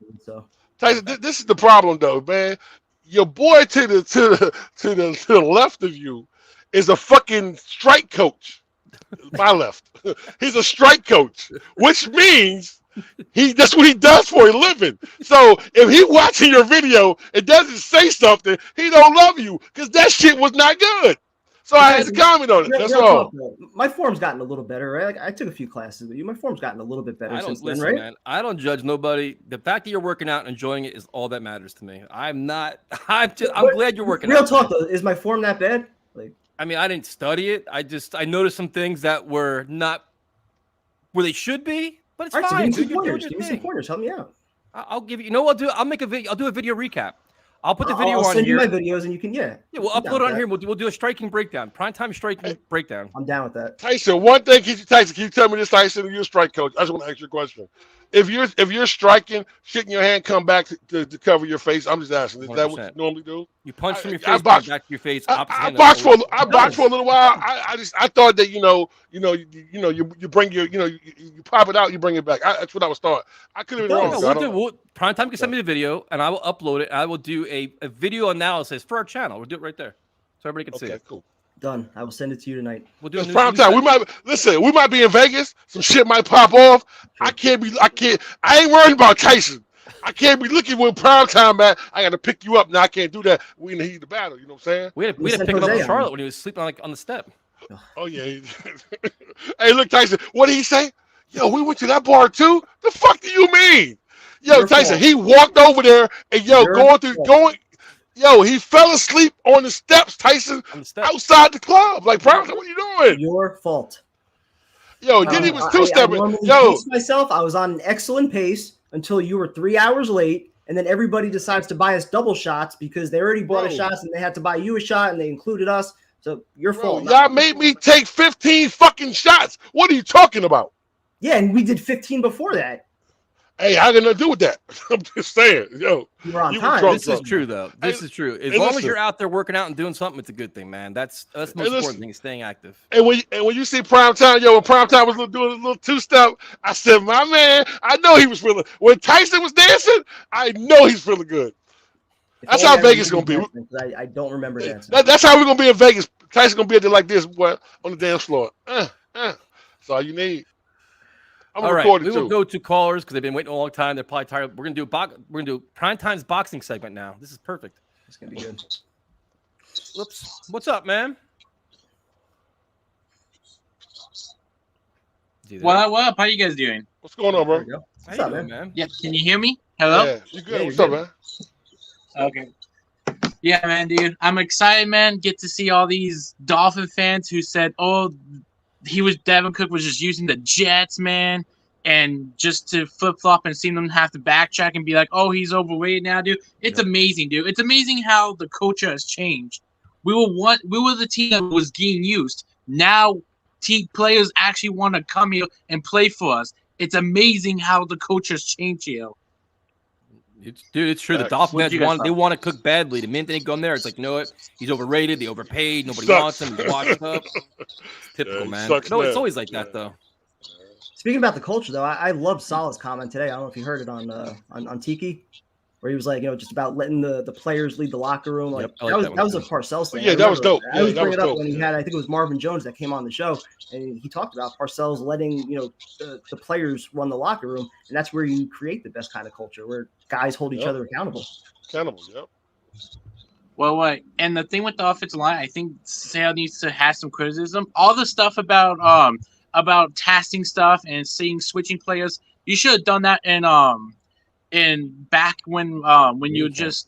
this is the problem, though, man. Your boy to the left of you is a fucking strike coach. My left, he's a strike coach, which means that's what he does for a living. So if he watching your video and doesn't say something, he don't love you because that shit was not good. So I had to comment on it. That's all. My form's gotten a little better, right? Like, I took a few classes with you. My form's gotten a little bit better since then, right? Man, I don't judge nobody. The fact that you're working out and enjoying it is all that matters to me. I'm glad you're working out. Real talk though, is my form that bad? Like, I mean, I didn't study it. I noticed some things that were not where they should be, but it's fine. So give me some pointers. Help me out. I'll give you. You know what I'll do? I'll make a video. I'll do a video recap. I'll put the video I'll on send here. You my videos, and you can we'll upload it on here. We'll do a striking breakdown, primetime striking breakdown. I'm down with that. Tyson, one thing, can you tell me this, Tyson? You're a strike coach. I just want to ask you a question. If you're striking, shouldn't your hand come back to cover your face? I'm just asking. Is 100%. That what you normally do? You punch from your face, back to your face. I boxed for a little while. I thought that you bring you pop it out, you bring it back. That's what I was thought. I could have been wrong. Primetime can send me the video, and I will upload it. I will do a video analysis for our channel. We'll do it right there. so everybody can see Okay, it. cool. Done. I will send it to you tonight. We'll do a It's new prime new time. set. We might be in Vegas. Some shit might pop off. Sure. I ain't worried about Tyson. I can't be looking when prime time at. I got to pick you up. Now I can't do that. We in the heat of the battle. You know what I'm saying? We had to sent pick him up Jose in on. Charlotte when he was sleeping on the step. Oh yeah. Hey, look, Tyson. What did he say? Yo, we went to that bar too. The fuck do you mean? Yo, Your Tyson. fault. He walked over there and Your fault. Yo, he fell asleep on the steps. Tyson On the step. outside the club. Like, prime time, what are you doing? Your fault. Yo, then he was I two-stepping. normally Yo, pace myself. I was on an excellent pace until you were 3 hours late, and then everybody decides to buy us double shots because they already bought us Bro. shots and they had to buy you a shot and they included us. So your bro, fault. y'all made me take 15 fucking shots. What are you talking about? Yeah, and we did 15 before that. Hey, I got nothing to do with that. I'm just saying, yo. You were on You were time. drunk. This is true, though. This is true. As long as listen. you're out there working out and doing something, it's a good thing, man. That's the most important thing, is staying active. And when you see prime time, when prime time was doing a little two-step, I said, my man, I know he was feeling. When Tyson was dancing, I know he's feeling good. If That's only how I Vegas remember gonna be. dancing, 'cause I don't remember dancing. That's how we're gonna be in Vegas. Tyson gonna be there like this, boy, on the dance floor. That's all you need. I'm All right, recording we will too. go to callers because they've been waiting a long time. They're probably tired. We're gonna do Prime Time's boxing segment now. This is perfect. It's gonna be good. Whoops. What's up, man? What up? How you guys doing? What's going on, bro? There we go. How What's you up, doing, man? man? Yeah, can you hear me? Hello? Yeah, you good? Yeah, What's you're up, man? Okay. Yeah, man, dude. I'm excited, man. Get to see all these Dolphin fans who said, oh, Dalvin Cook was just using the Jets, man. And just to flip-flop and see them have to backtrack and be like, oh, he's overweight now, dude. It's amazing, dude. It's amazing how the culture has changed. We were the team that was getting used. Now team players actually want to come here and play for us. It's amazing how the culture has changed here. It's true. The Facts. Dolphins What'd you guys they want to Cook badly. The minute they go in there, it's like, you know what? He's overrated. They overpaid. Nobody Sucks. wants him. He's washed up. Typical, he man. sucks No, it's now. always like that, though. Speaking about the culture, though, I love Salah's comment today. I don't know if you heard it on Tiki, where he was like, just about letting the players lead the locker room. Like, Yep, I like that was a Parcells thing. Yeah, that was dope. I always Yeah, that bring was it up dope. when he had, I think it was Marvin Jones that came on the show, and he talked about Parcells letting the players run the locker room, and that's where you create the best kind of culture, where guys hold each Yep. other accountable. Accountable, yep. Well, and the thing with the offensive line, I think Sale needs to have some criticism. All the stuff about testing stuff and seeing switching players, you should have done that in back when you were just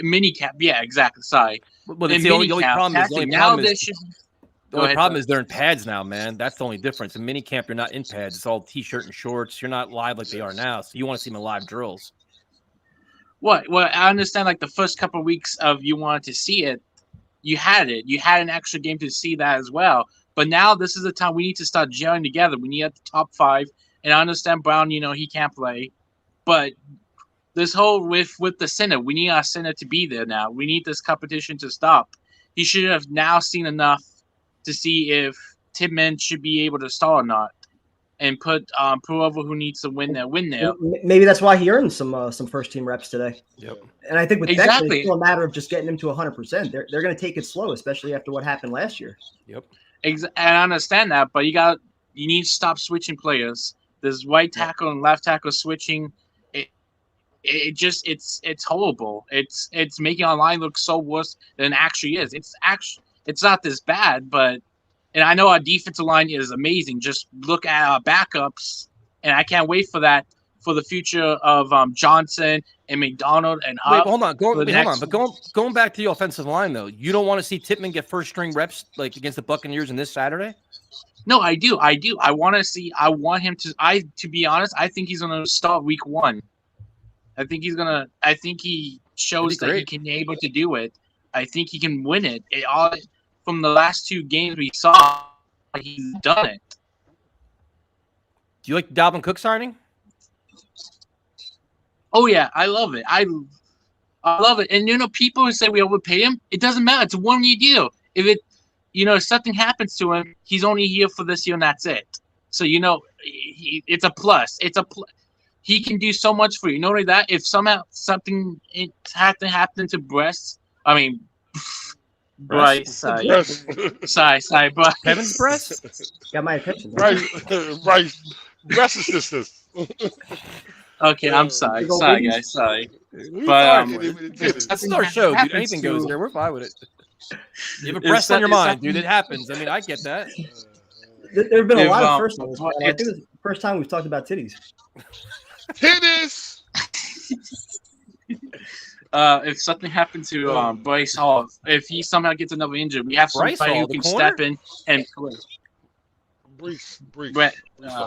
minicamp. Yeah, exactly. Sorry. Well, In the only minicamp, problem is testing. Now they should. the only problem is they're in pads now, man. That's the only difference. In minicamp, you're not in pads. It's all T-shirt and shorts. You're not live like they are now. So you want to see them in live drills. What? Well, I understand. Like the first couple of weeks of you wanted to see it, you had it. You had an extra game to see that as well. But now this is the time we need to start gelling together. We need at the top 5. And I understand Brown. He can't play, but this whole with the center, we need our center to be there now. We need this competition to stop. He should have now seen enough to see if Tidman should be able to start or not, and put whoever who needs to win there. Maybe that's why he earned some first team reps today. Yep. And I think with Becton, Exactly. it's still a matter of just getting him to 100%. They're going to take it slow, especially after what happened last year. Yep. And I understand that, but you need to stop switching players. There's right tackle and left tackle switching. It's horrible. It's making our line look so worse than it actually is. It's not this bad, but and I know our defensive line is amazing. Just look at our backups, and I can't wait for that for the future of Johnson and McDonald and Huff. Wait, hold on. Hold on. But going back to the offensive line, though, you don't want to see Tippmann get first string reps like against the Buccaneers in this Saturday? No, I do. I want to see. I want him to. To be honest, I think he's going to start week 1. I think he shows that he can be able to do it. I think he can win it. From the last 2 games we saw, he's done it. Do you like the Dalvin Cook signing? Oh yeah, I love it. I love it. And people who say we overpay him, it doesn't matter. It's a 1-year deal. If something happens to him, he's only here for this year and that's it. So it's a plus. He can do so much for you. Not only that, if somehow something had to happen to breasts, I mean, Bryce, sorry, Breast. sorry, Bryce. Kevin's breast? Got my attention. Breast assistance. Okay, I'm sorry, Big old sorry, babies. guys, sorry. We But, are, um, dude. if This is our show, dude. happens Anything goes to- there. We're fine with it. You have a Is breast on that- your is mind, that- dude. It happens. I mean, I get that. There have been a If, lot of um, first times. what- I think it's the first time we've talked about titties. Titties. If something happened to Bryce Hall, if he somehow gets another injury, we have Bryce somebody Hall, who the can corner? step in and Brees. Brett.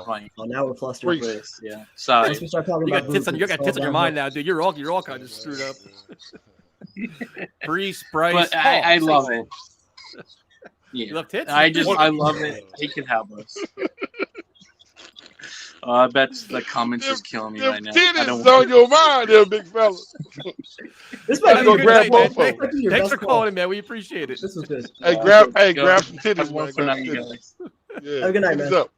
Fine. Oh, now we're flustered. Breeze. Bryce, yeah. Sorry. Once we start talking You got about tits on boobs, you got it's tits on all your mind now, dude. You're all kind of screwed up. Brees, Bryce. But Hall. I Say love so. it. You Yeah. love tits? I love it. He can help us. I bet the comments is killing me Them right now. I titties don't is on your mind, there, big fella. This might Have be a go good grab night, both man. of them. your Thanks best for call. calling, man. We appreciate it. This was good. Hey, Go. grab some titties, Have one man. for Grab now, some you titties. guys. Yeah, Have a good night, titties man. up.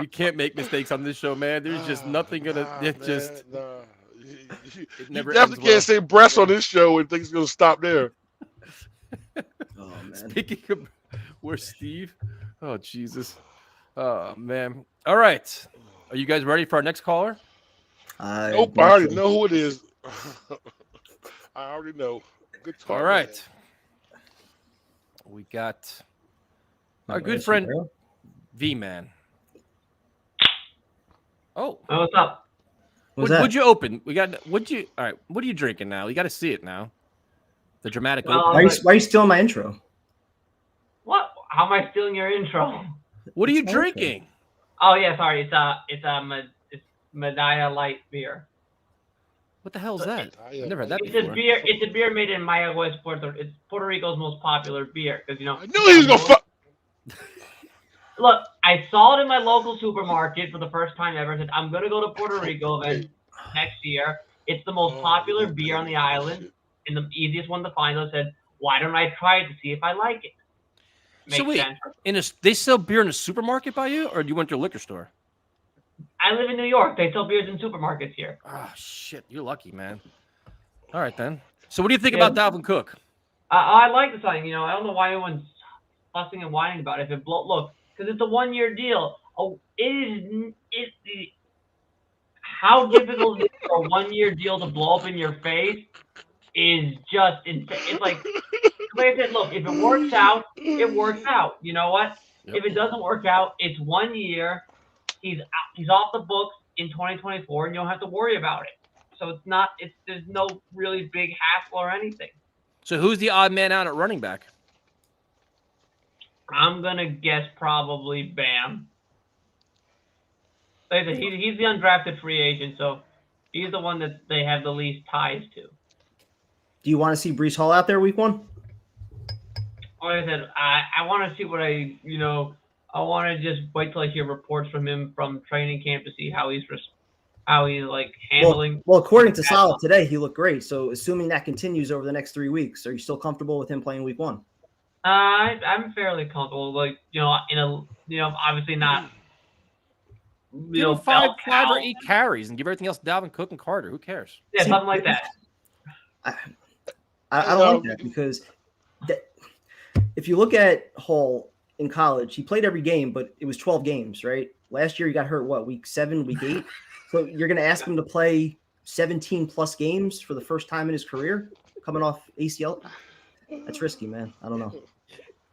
You can't make mistakes on this show, man. There's just nothing gonna. It just. You never definitely ends well. can't say breasts on this show and think it's gonna stop there. Oh man. Speaking of, where's Steve? Oh Jesus. Oh man. All right. Are you guys ready for our next caller? Nope, I already know who it is. I already know. Good talk. All right. We got our good friend V-Man. Oh, Oh, what's up? would you open? We got. Would you? All right. What are you drinking now? You got to see it now. The dramatic Well, open. Why are you stealing my intro? What? How am I stealing your intro? What are you Okay. drinking? Oh yeah, sorry. It's Medina Light beer. What the hell is that? I I've never had that It's before. a beer. It's a beer made in Mayagüez, It's Puerto Rico's most popular beer because knew he was gonna fuck. Look, I saw it in my local supermarket for the first time ever. I said I'm gonna go to Puerto Rico then next year. It's the most popular beer on the island and the easiest one to find. So I said, why don't I try it to see if I like it? So wait, sense. they sell beer in a supermarket by you, or do you went to a liquor store? I live in New York. They sell beers in supermarkets here. Oh shit, you're lucky, man. All right then. So what do you think Yeah. about Dalvin Cook? I like the signing. I don't know why everyone's fussing and whining about it. If it look, because it's a 1-year deal. Oh, how difficult is it for a 1-year deal to blow up in your face is just insane. It's like I said, look, if it works out, it works out. You know what? Yep. If it doesn't work out, it's 1 year. He's off the books in 2024, and you don't have to worry about it. So there's no really big hassle or anything. So who's the odd man out at running back? I'm gonna guess probably Bam. Like I said, he's the undrafted free agent, so he's the one that they have the least ties to. Do you want to see Brees Hall out there week 1? Like I said, I want to see what I want to just wait till I hear reports from him from training camp to see how he's like handling. Well, according to Salah today, he looked great. So assuming that continues over the next 3 weeks, are you still comfortable with him playing week 1? I'm fairly comfortable. Like obviously not. Give him five or 8 carries and give everything else to Dalvin Cook and Carter. Who cares? Yeah, something like that. I don't like that because if you look at Hall in college, he played every game, but it was 12 games, right? Last year he got hurt, week 7, week 8? So you're going to ask him to play 17-plus games for the first time in his career, coming off ACL? That's risky, man. I don't know.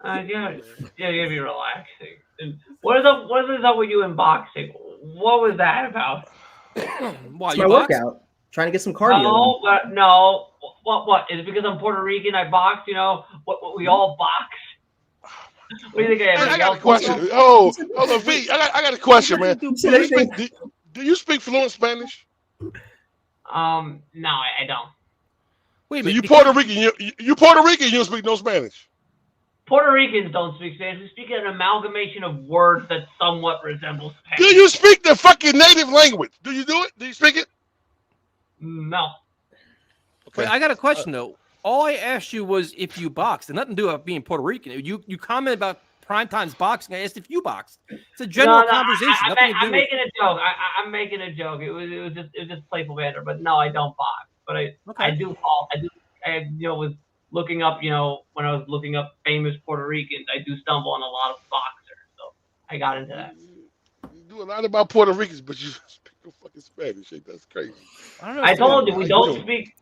You gotta be relaxing. And what is up with you in boxing? What was that about? Why It's you my box? workout. Trying to get some cardio. No. What? Is it because I'm Puerto Rican? I box. What we all box. What do you think? I got a question. Hold on, V. I got a question, man. Do you speak fluent Spanish? No, I don't. Wait a So minute. you Puerto Rican? You Puerto Rican? You don't speak no Spanish? Puerto Ricans don't speak Spanish. We speak an amalgamation of words that somewhat resemble Do Spanish. you speak the fucking native language? Do you do it? Do you speak it? No. Okay. Wait, I got a question though. All I asked you was if you boxed, and nothing to do with being Puerto Rican. You comment about Primetime's boxing. I asked if you boxed. It's a general conversation. I'm making a joke. I'm making a joke. It was just playful banter. But no, I don't box. But I do fall. I was looking up, when I was looking up famous Puerto Ricans, I do stumble on a lot of boxers. So I got into that. You do a lot about Puerto Ricans, but you speak no fucking Spanish. That's crazy. I don't know. I told you we don't speak.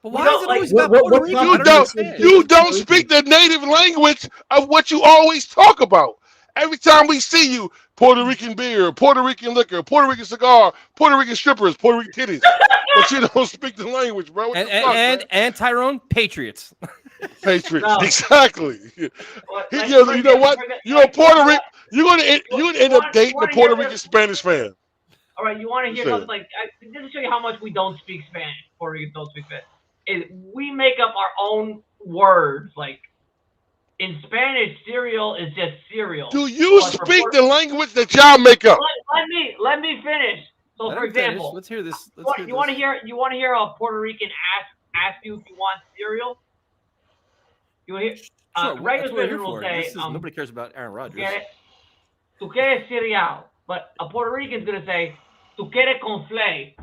But we why don't, is it like, always about what- Puerto what Rico? topic I You don't don't. understand. You don't speak the native language of what you always talk about. Every time we see you, Puerto Rican beer, Puerto Rican liquor, Puerto Rican cigar, Puerto Rican strippers, Puerto Rican titties. But you don't speak the language, bro. What the fuck, man? And Tyrone, Patriots. Patriots, No. exactly. Like, You know what? Puerto Rico. You're gonna end up dating a wanna Puerto hear Rican Spanish fan. All right, you want to hear Sure. something like just to show you how much we don't speak Spanish. Puerto Ricans don't speak Spanish. We make up our own words. Like in Spanish, cereal is just cereal. Do you But for speak Puerto- the language that y'all make up? Let me finish. So Let for him finish. example, Let's hear this. you want to hear a Puerto Rican ask you if you want cereal? You want to hear? Sure, Regular that's what we're here Spanish will for. say, Nobody cares about Aaron Rodgers. "Tu quieres cereal," but a Puerto Rican's gonna say, "Tu quieres conflay."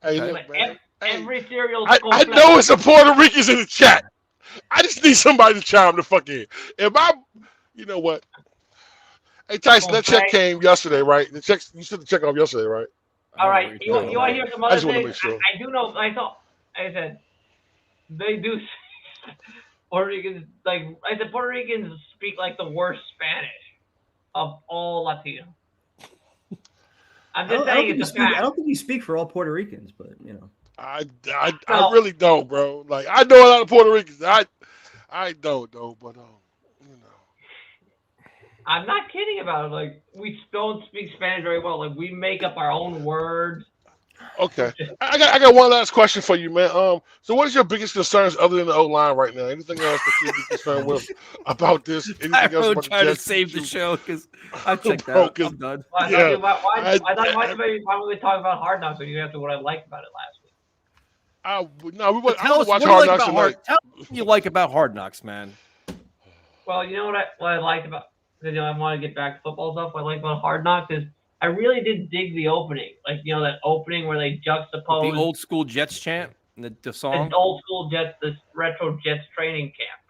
Hey, Okay. look, man. Hey, Every cereal's I conflay. know it's a Puerto Ricans in the chat. I just need somebody to chime the fuck in. You know what? Hey Tyson, that check came yesterday, right? You sent the check off yesterday, right? All right, you want to hear some I other just wanna things? make sure. I do know. I said they do. Puerto Ricans, Puerto Ricans speak like the worst Spanish of all Latino. I'm just saying it's a fact. I don't think you speak for all Puerto Ricans, but I really don't, bro. Like I know a lot of Puerto Ricans. I don't know, but I'm not kidding about it. Like we don't speak Spanish very well. Like we make up our own words. Okay. I got one last question for you, man. So what is your biggest concerns other than the O-line right now? Anything else that you'd be concerned with about this? Anything else I'm about trying the to Jets? save the show because I checked Bro, out. I'm done. Why Yeah. why don't we talk about Hard Knocks when you answer what I liked about it last week? No, we want Tell us to watch what you Hard like Knocks about Hard. tonight. Tell us what you like about Hard Knocks, man. Well, you know what I liked about, because I want to get back to football stuff. What I like about Hard Knocks is I really did dig the opening, like that opening where they juxtapose The old school Jets chant, the song. this old school Jets, this retro Jets training camp.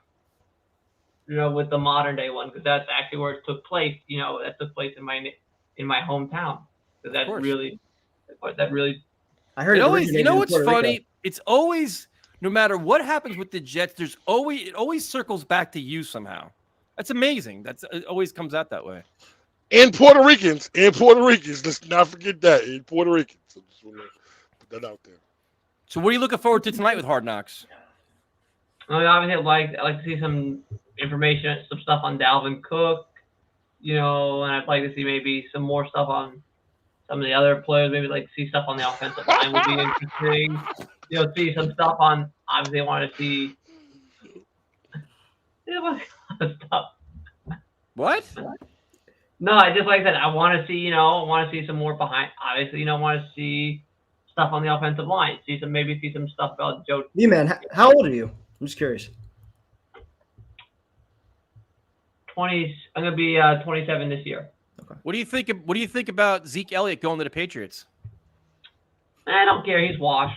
With the modern day one, because that's actually where it took place. That took place in my hometown. So that really. I heard It it always, originated in what's Puerto Rico. funny? It's always, no matter what happens with the Jets, it always circles back to you somehow. That's amazing. It always comes out that way. In Puerto Ricans, let's not forget that. In Puerto Ricans. So just want to put that out there. So what are you looking forward to tonight with Hard Knocks? Obviously, I like to see some information, some stuff on Dalvin Cook, and I'd like to see maybe some more stuff on some of the other players. Maybe like see stuff on the offensive line would be interesting. See some stuff on. Obviously, I want to see. Stuff. What? No, I just like I said. I want to see. I want to see some more behind. Obviously, I want to see stuff on the offensive line. Maybe see some stuff about Joe. Yeah, man. How old are you? I'm just curious. 20. I'm gonna be 27 this year. Okay. What do you think? What do you think about Zeke Elliott going to the Patriots? I don't care. He's washed.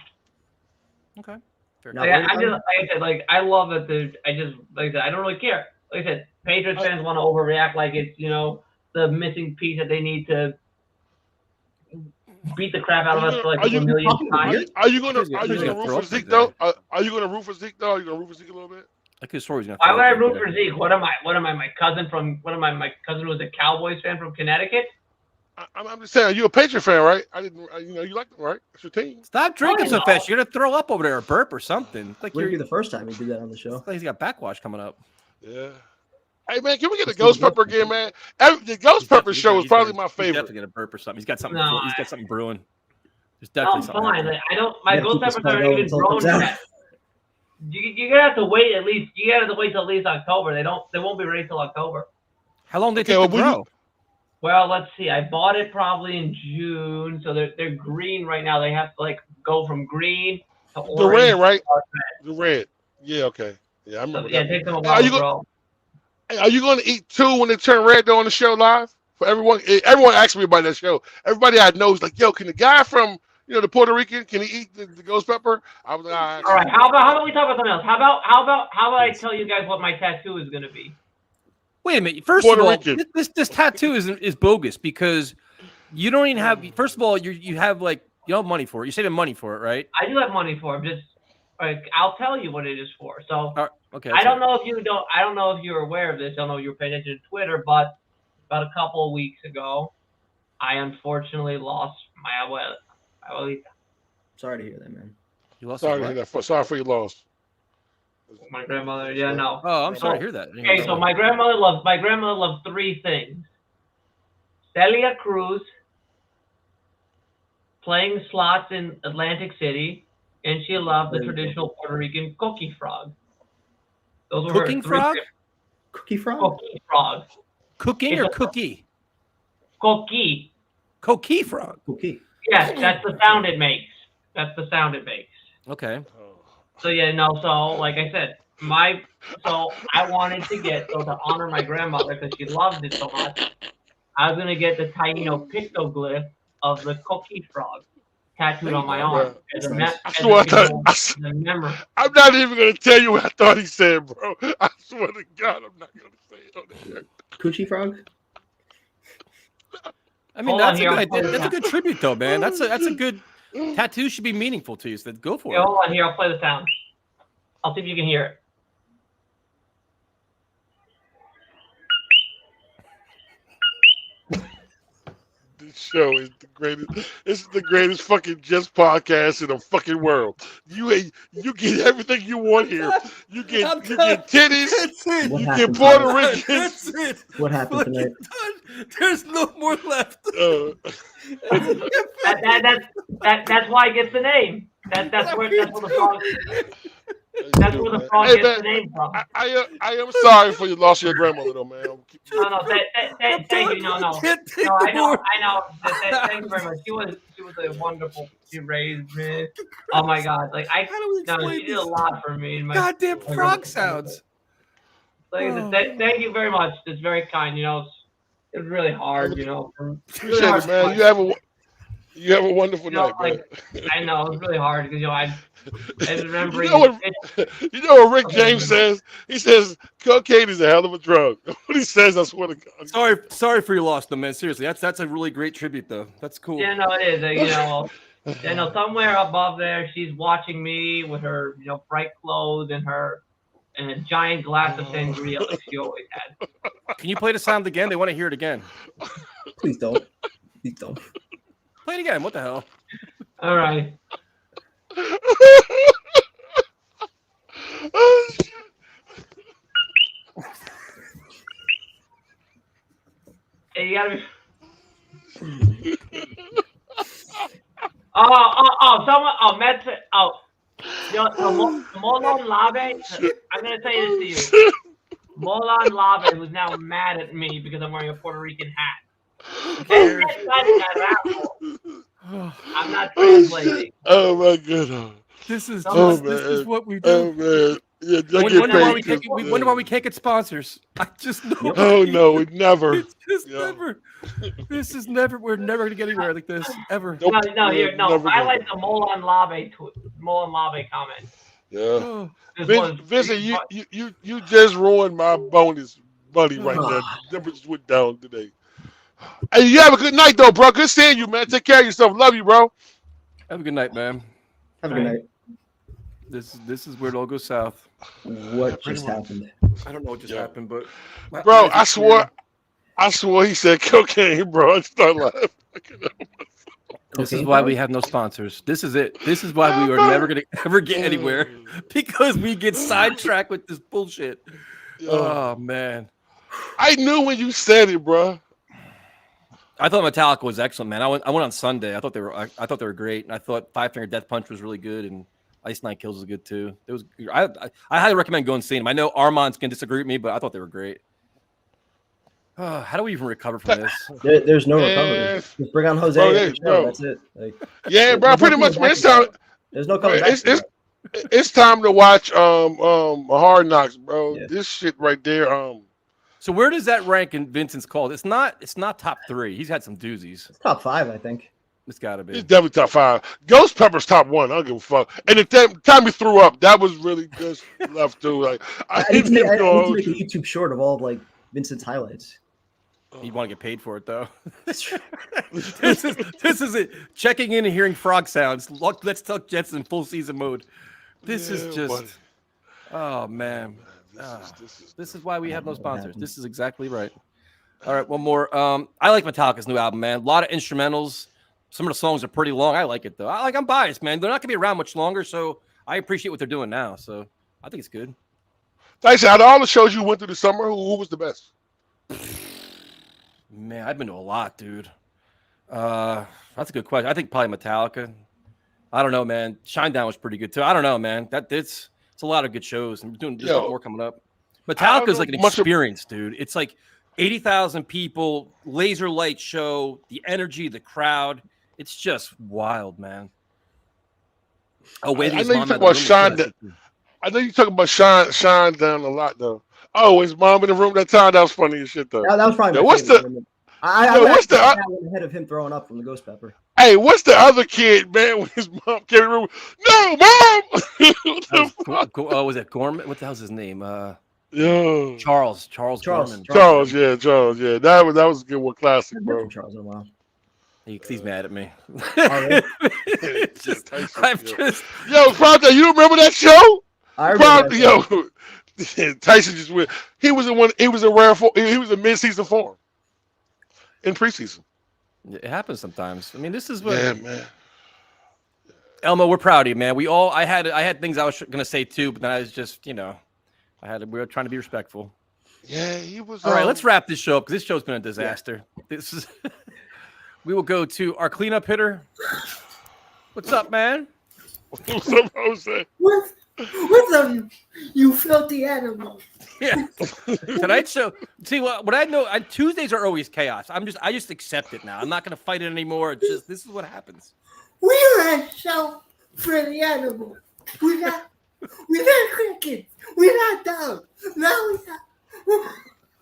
Okay. Fair No, enough. I just like I said, I love that. I said, I don't really care. Like I said, Patriots fans want to overreact like it's the missing piece that they need to beat the crap out of us for like a million times. Are you gonna He's gonna root throw for up Zeke like though? Are you gonna root for Zeke though? Are you gonna root for Zeke a little bit? I could swear he's gonna. Why would I throw up root for there. Zeke? What am I? My cousin from? What am I? My cousin was a Cowboys fan from Connecticut. I'm just saying, you're a Patriot fan, right? You like them, right? It's your team. Stop drinking so know. fast. You're gonna throw up over there, or burp or something. It's like Wouldn't be you're. the first time he did that on the show. It's like he's got backwash coming up. Yeah. Hey man, can we get the Ghost Pepper again, man? The Ghost Pepper show is probably my He's favorite. definitely gonna burp or something. He's got something. No, He's got something brewing. There's No, definitely I'm something. fine. happening. I don't. My Yeah, ghost keep peppers this part aren't going even until it grown comes out. yet. You're gonna have to wait at least. You gotta wait till at least October. They won't be ready till October. How long did Okay, it take well, to grow? Well, let's see. I bought it probably in June, so they're green right now. They have to go from green to orange. The red, right? The red. Yeah, okay. Yeah, I So, remember yeah, it that. takes them a Hey, while to grow. Are you going to eat two when they turn red though on the show live? For everyone asks me about that show. Everybody I know is like, yo, can the guy from the Puerto Rican. Can he eat the ghost pepper? I was like, All right. How about we talk about something else? How about I tell you guys what my tattoo is gonna be? Wait a minute. First Puerto of all, Rican. this tattoo is bogus because you don't even have. First of all, you have like you don't have money for it. You're saving money for it, right? I do have money for it. Just like I'll tell you what it is for. So Okay. I don't know if you're aware of this. I don't know if you're paying attention to Twitter, but about a couple of weeks ago, I unfortunately lost my abuelita. Sorry to hear that, man. You lost sorry to hear that. Sorry for your loss. My grandmother. Yeah, no. Oh, I'm sorry to hear that. Okay, so my grandmother loved three things: Celia Cruz, playing slots in Atlantic City, and she loved the traditional Puerto Rican cookie frog. Those were Cooking her three frog? Cookie frog? Cookie frog. Cooking It's or a- cookie? Cookie. Cookie frog. Cookie. Yes, that's the sound it makes. Okay. So yeah, no. So like I said, so I wanted to get to honor my grandmother because she loved it so much. I was gonna get the tiny pictoglyph of the cookie frog tattooed on my arm as a memory. I'm not even gonna tell you what I thought he said, bro. I swear to God, I'm not gonna say it on the air. Coochie frog? I mean, Hold that's on a here, good. That's a good tribute, though, man. That's a good tattoo. Should be meaningful to you. So go for Yeah, it. hold on here. I'll play the sound. I'll see if you can hear it. This show is the greatest. This is the greatest fucking Jets podcast in the fucking world. You get everything you want here. You get titties. What You happened get Puerto tonight? Ricans. That's it. What happened tonight? There's no more left. That's why it gets the name. That's where the frog. That's where the frog gets the name from. I am sorry for you lost your grandmother though, man. No, thank you. No. I know. Thank you very much. She was a wonderful. She raised me. Oh my God, like she did a lot for me. Goddamn frog sounds. Like, thank you very much. It's very kind. It was really hard. Appreciate it, man. You have a wonderful night, man. I know it was really hard because I remember. You know what Rick James says? He says cocaine is a hell of a drug. What he says, I swear to God. Sorry for your loss, though, man. Seriously, that's a really great tribute, though. That's cool. Yeah, no, it is. Somewhere above there, she's watching me with her, bright clothes and a giant glass of sangria like she always had. Can you play the sound again? They want to hear it again. Please don't. Please don't. Play it again. What the hell? All right. Hey, you gotta be. Matt said, Molon Lave. I'm gonna say this to you. Molon Lave was now mad at me because I'm wearing a Puerto Rican hat. I'm not translating. Oh my goodness. This is what we do. Oh man. Yeah, we wonder why we can't get sponsors. I just know. Oh no, we never. It's just never. This is never. We're never gonna get anywhere like this ever. No. I like the Molon Lave comment. Yeah. Vincent, you just ruined my bonus money right there. The numbers went down today. Hey, you have a good night though, bro. Good seeing you, man. Take care of yourself. Love you, bro. Have a good night, man. Have a good night. This is where it all goes south. What just happened? I don't know what just happened, but bro, I swore he said cocaine, bro. I started laughing. This is why we have no sponsors. This is it. This is why we are never gonna ever get anywhere because we get sidetracked with this bullshit. Oh man, I knew when you said it, bro. I thought Metallica was excellent, man. I went on Sunday. I thought they were great, and I thought Five Finger Death Punch was really good, and Ice Nine Kills was good too. It was. I highly recommend going and seeing them. I know Armand's can disagree with me, but I thought they were great. How do we even recover from this? There's no recovery. Just bring on Jose. Bro, that's it. Bro. Pretty much, man. There's no coming back. It's time to watch Hard Knocks, bro. Yeah. This shit right there. So where does that rank in Vincent's call? It's not top 3. He's had some doozies. It's top 5, I think. It's got to He's be. definitely top 5. Ghost Pepper's top 1. I don't give a fuck. And the time he threw up, that was really good left too. Like I I need didn't to even make, I know. need to make a YouTube short of all of, like Vincent's highlights. You want to get paid for it though. this is it. Checking in and hearing frog sounds. Let's talk Jets in full season mode. This is just. buddy. Oh man. This is why we have no sponsors. happened. This is exactly right. All right, one more. I like Metallica's new album, man. A lot of instrumentals. Some of the songs are pretty long. I like it though. I'm biased, man. They're not gonna be around much longer, so I appreciate what they're doing now. So I think it's good. Tyson, out of all the shows you went through this summer, who was the best? Man, I've been to a lot, dude. That's a good question. I think probably Metallica. I don't know, man. Shinedown was pretty good too. I don't know, man. It's a lot of good shows. I'm doing just more coming up. Metallica's like an experience, dude. It's like 80,000 people, laser light show, the energy, the crowd. It's just wild, man. Oh, wait, I know you talk about Shine. I know you talking about Shine down a lot though. Oh, his mom in the room that time. That was funny as shit though. That was probably. What's the? What's the ahead of him throwing up from the Ghost Pepper? Hey, what's the other kid, man? When his mom came in the room, no, mom. Was it Gorman? What the hell's his name? Yeah. Charles Gorman. Charles, yeah. That was a good one, classic, bro. Charles in a while. He's mad at me. Really? Yo, Pronto, you remember that show? I remember. Yo, Tyson just went. He was in one. He was a rare. He was a mid-season form in preseason. It happens sometimes. I mean, this is what. Yeah, man. Elmo, we're proud of you, man. I had things I was gonna say too, but then I was just, we were trying to be respectful. Yeah, he was. All right, let's wrap this show up because this show's been a disaster. This is. We will go to our cleanup hitter. What's up, man? What's up, Jose? What's up, you filthy animal? Yeah. Tonight show. See what I know. Tuesdays are always chaos. I just accept it now. I'm not gonna fight it anymore. It's just this is what happens. We're a show for the animals. We got crickets. We got dogs. Now we got.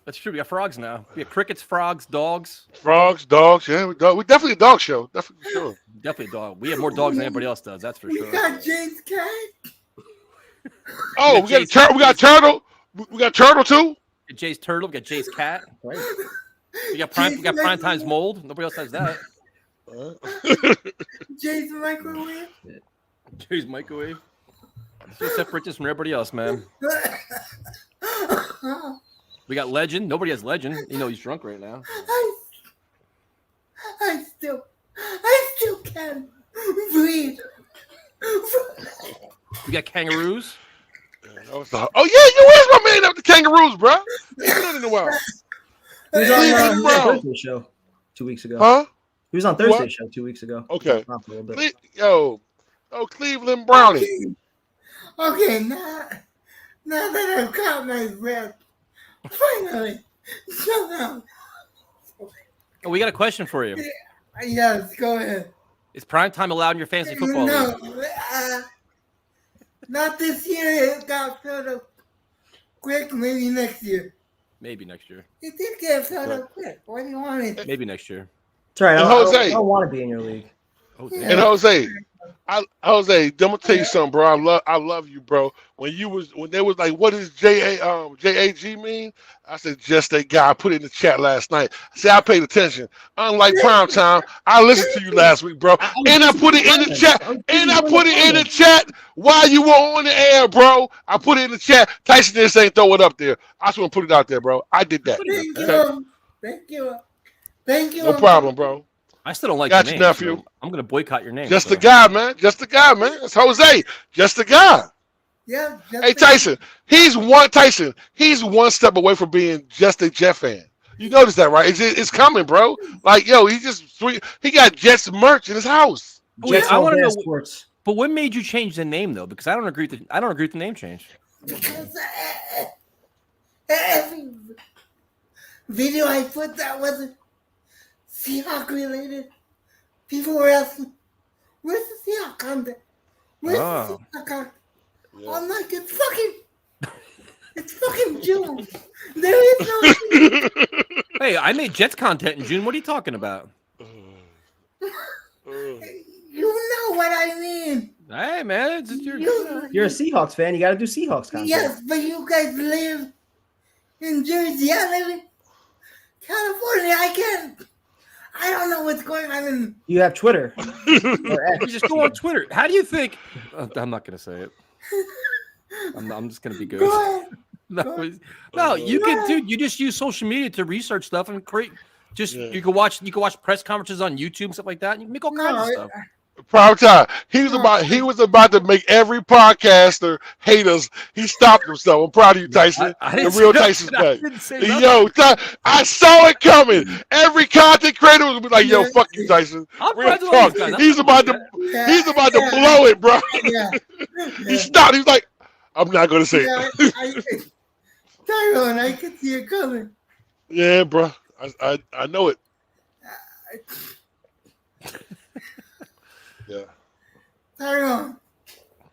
That's true. We got frogs now. We have crickets, frogs, dogs. Frogs, dogs. Yeah, we're definitely a dog show. Definitely sure. Definitely a dog. We have more dogs than anybody else does. That's for sure. We got James Cat. Oh, we got turtle. We got turtle too. We got Jay's turtle. We got Jay's cat. Right. We got prime time's mold. Nobody else has that. Jay's microwave. Jay's microwave. Just separate this from everybody else, man. We got Legend. Nobody has Legend. He's drunk right now. I still can't breathe. We got Kangaroos. You where's my man up the Kangaroos, bro? He been in a while. He was on Thursday show 2 weeks ago. Huh? He was on Thursday show 2 weeks ago. Okay. Oh, Cleveland Brownie. Okay, now that I've caught my breath, finally, shut up. Oh, we got a question for you. Yes, go ahead. Is prime time allowed in your fantasy football league? No, not this year. It got filled up quick. Maybe next year. Maybe next year. It did get filled up quick. What do you want it? Maybe next year. it's all right. Jose. I don't want to be in your league. Oh, Yeah. And Jose, I'm gonna tell you something, bro. I love you, bro. When they was like, what does JAG mean? I said, just a guy. I put it in the chat last night. I said, I paid attention. Unlike prime time, I listened to you last week, bro. And I put it in the chat. And I put it in the chat while you were on the air, bro. I put it in the chat. Tyson just ain't throw it up there. I just want to put it out there, bro. I did that. Thank you. No problem, bro. I still don't like Got your you, name. nephew. So I'm gonna boycott your name. Just the guy, man. Just the guy, man. It's Jose. Just the guy. Yeah. Hey, Tyson. He's one step away from being just a Jet fan. You notice that, right? It's coming, bro. Like, yo, he got Jets merch in his house. Jets I want to know. sports. But what made you change the name though? Because I don't agree with the name change. Because every video I put that wasn't Seahawk related, people were asking, where's the Seahawk content? Where's the Seahawk content? Yeah. I'm like, it's fucking June. There is no Hey, I made Jets content in June. What are you talking about? what I mean. Hey, man, it's just You're a Seahawks fan. You got to do Seahawks content. Yes, but you guys live in Jersey. I live in California. I don't know what's going on. You have Twitter. You just go on Twitter. How do you think? I'm not going to say it. I'm just going to be good. No, you can, dude. You just use social media to research stuff and create. You can watch press conferences on YouTube and stuff like that. And you can make all kinds of stuff. Prime time. He was about to make every podcaster hate us. He stopped himself. I'm proud of you, Tyson. The real Tyson's back. Yo, I saw it coming. Every content creator was like, "Yo, fuck you, Tyson." Real talk. He's about to blow it, bro. He stopped. He was like, "I'm not gonna say it." Tyrone, I could see it coming. Yeah, bro. I know it. Yeah. Tyrone.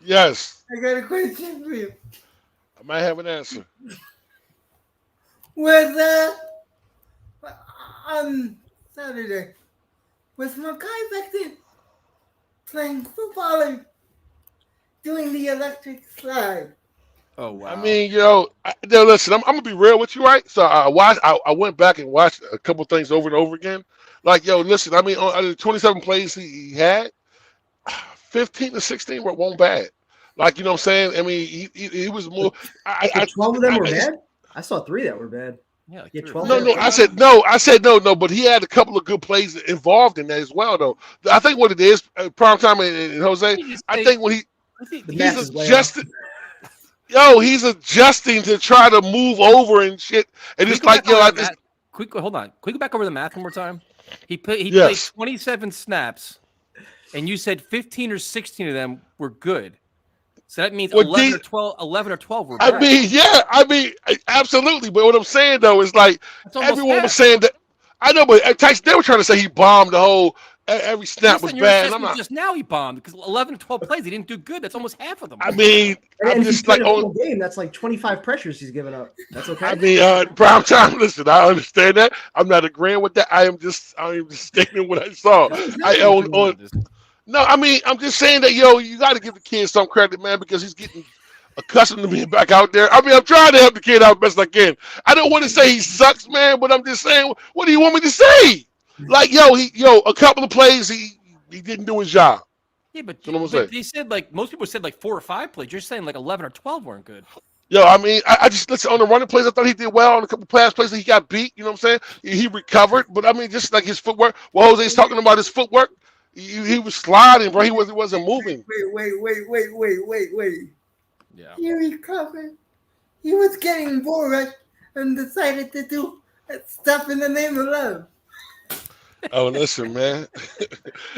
Yes. I got a question for you. I might have an answer. On Saturday, was Makai Becton playing football and doing the electric slide? Oh wow! I mean, listen. I'm gonna be real with you, right? So I went back and watched a couple things over and over again. Like, listen. I mean, out of the 27 plays he had, 15 to 16 weren't bad. Like, you know what I'm saying? I mean, he was more. 12 of them were bad. I saw 3 that were bad. Yeah, 12. No. I said no. But he had a couple of good plays involved in that as well, though. I think what it is, prime time and Jose. I think when he's adjusted. He's adjusting to try to move over and shit. And it's like, hold on. Can we go back over the math one more time? He played 27 snaps, and you said 15 or 16 of them were good. So that means 11 or 12 were bad. I mean, absolutely. But what I'm saying, though, is like everyone was saying that. I know, but Tyson, they were trying to say he bombed the whole. Every snap was bad. Just now he bombed because 11 or 12 plays he didn't do good. That's almost half of them. I mean, I'm just like game. That's like 25 pressures he's giving up. That's okay. I mean, prime time. Listen, I understand that. I'm not agreeing with that. I am just stating what I saw. No, I mean, I'm just saying that you got to give the kid some credit, man, because he's getting accustomed to being back out there. I mean, I'm trying to help the kid out best I can. I don't want to say he sucks, man, but I'm just saying, what do you want me to say? Like, a couple of plays, he didn't do his job. Yeah, but they said, like, most people said, like, 4 or 5 plays. You're saying, like, 11 or 12 weren't good. I mean, I just, listen, on the running plays, I thought he did well. On a couple pass plays, he got beat, you know what I'm saying? He recovered, but, I mean, just like his footwork. Well, Jose's talking about his footwork. He was sliding, bro. He wasn't moving. Wait. Yeah. He recovered. He was getting bored and decided to do stuff in the name of love. Oh, listen, man.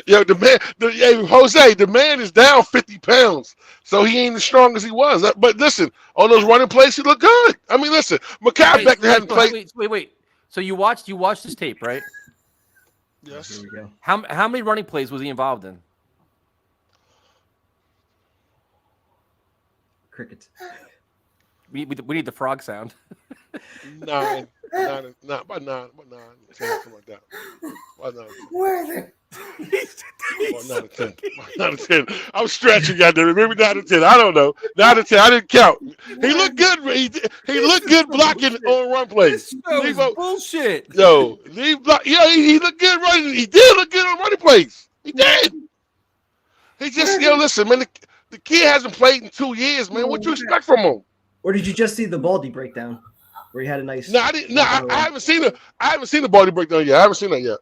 Jose, the man is down 50 pounds, so he ain't as strong as he was. But listen, on those running plays, he looked good. I mean, listen, Makai Becton hadn't played. Wait. So you watched this tape, right? Yes. Here we go. How many running plays was he involved in? Crickets. We need the frog sound. 9, about 9, something like that. About 9. Where are they? About 9 to 10. 9 to 10. I'm stretching, goddamn it. Maybe 9 to 10. I don't know. 9 to 10. I didn't count. He looked good. He looked good blocking on run plays. This is bullshit. He looked good running. He did look good on running plays. He did. He just, listen, man. The kid hasn't played in 2 years, man. What you expect from him? Or did you just see the Baldy breakdown where he had a nice? No, I didn't. No, I haven't seen it. I haven't seen the Baldy breakdown yet. I haven't seen that yet.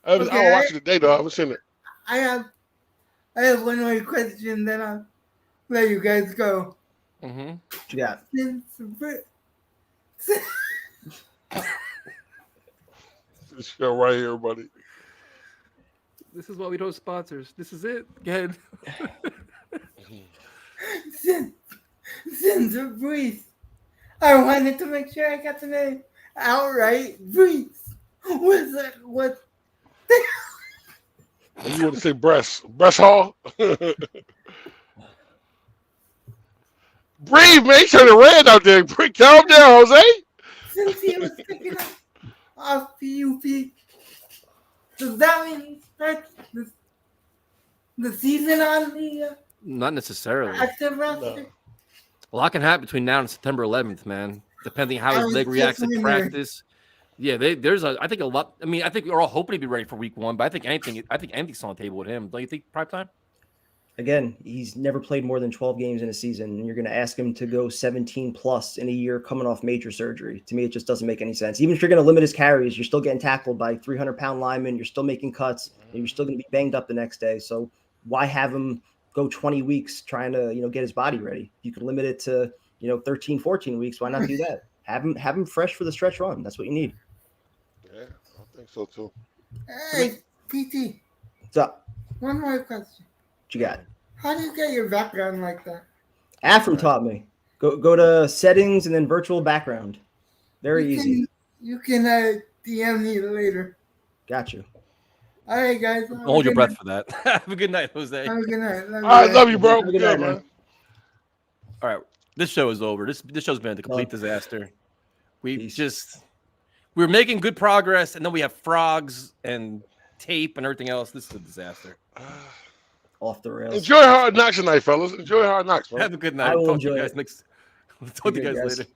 I'll watch it today, though. I haven't seen it. I have one more question, then I'll let you guys go. Mm-hmm. What you got? This show right here, buddy. This is why we don't have sponsors. This is it. Go ahead. Since Breeze, I wanted to make sure I got the name outright. Breeze. What? You want to say Breast Hall? Breathe, man. You turning red out there. Calm down, Jose. Since he was picking up off PUP, does that mean he starts this? the season on the Not necessarily. active roster? A lot can happen between now and September 11th, man. Depending how I his was leg reacts just at wondering. practice. Yeah, I think a lot. I mean, I think we're all hoping to be ready for week 1, but I think anything's on the table with him. Don't you think, prime time? Again, he's never played more than 12 games in a season, and you're going to ask him to go 17 plus in a year coming off major surgery. To me, it just doesn't make any sense. Even if you're going to limit his carries, you're still getting tackled by 300-pound linemen. You're still making cuts, and you're still going to be banged up the next day. So why have him go 20 weeks trying to, get his body ready? You could limit it to, 13, 14 weeks. Why not do that? Have him fresh for the stretch run. That's what you need. Yeah, I think so too. Hey, PT, What's up? one more question. What you got? How do you get your background like that? Afram taught me. Go to settings and then virtual background. Very easy. You can DM me later. Got you. All right, guys. Hold your breath for that. Have a good night, Jose. Have a good night. I love you, bro. Have a good Good, night, man. All right. This show is over. This show's been a complete disaster. Peace. We're making good progress, and then we have frogs and tape and everything else. This is a disaster. Off the rails. Enjoy Hard Knocks tonight, fellas. Enjoy Hard Knocks, man. Have a good night. I will Talk to you enjoy guys it. next. Talk to you guys later.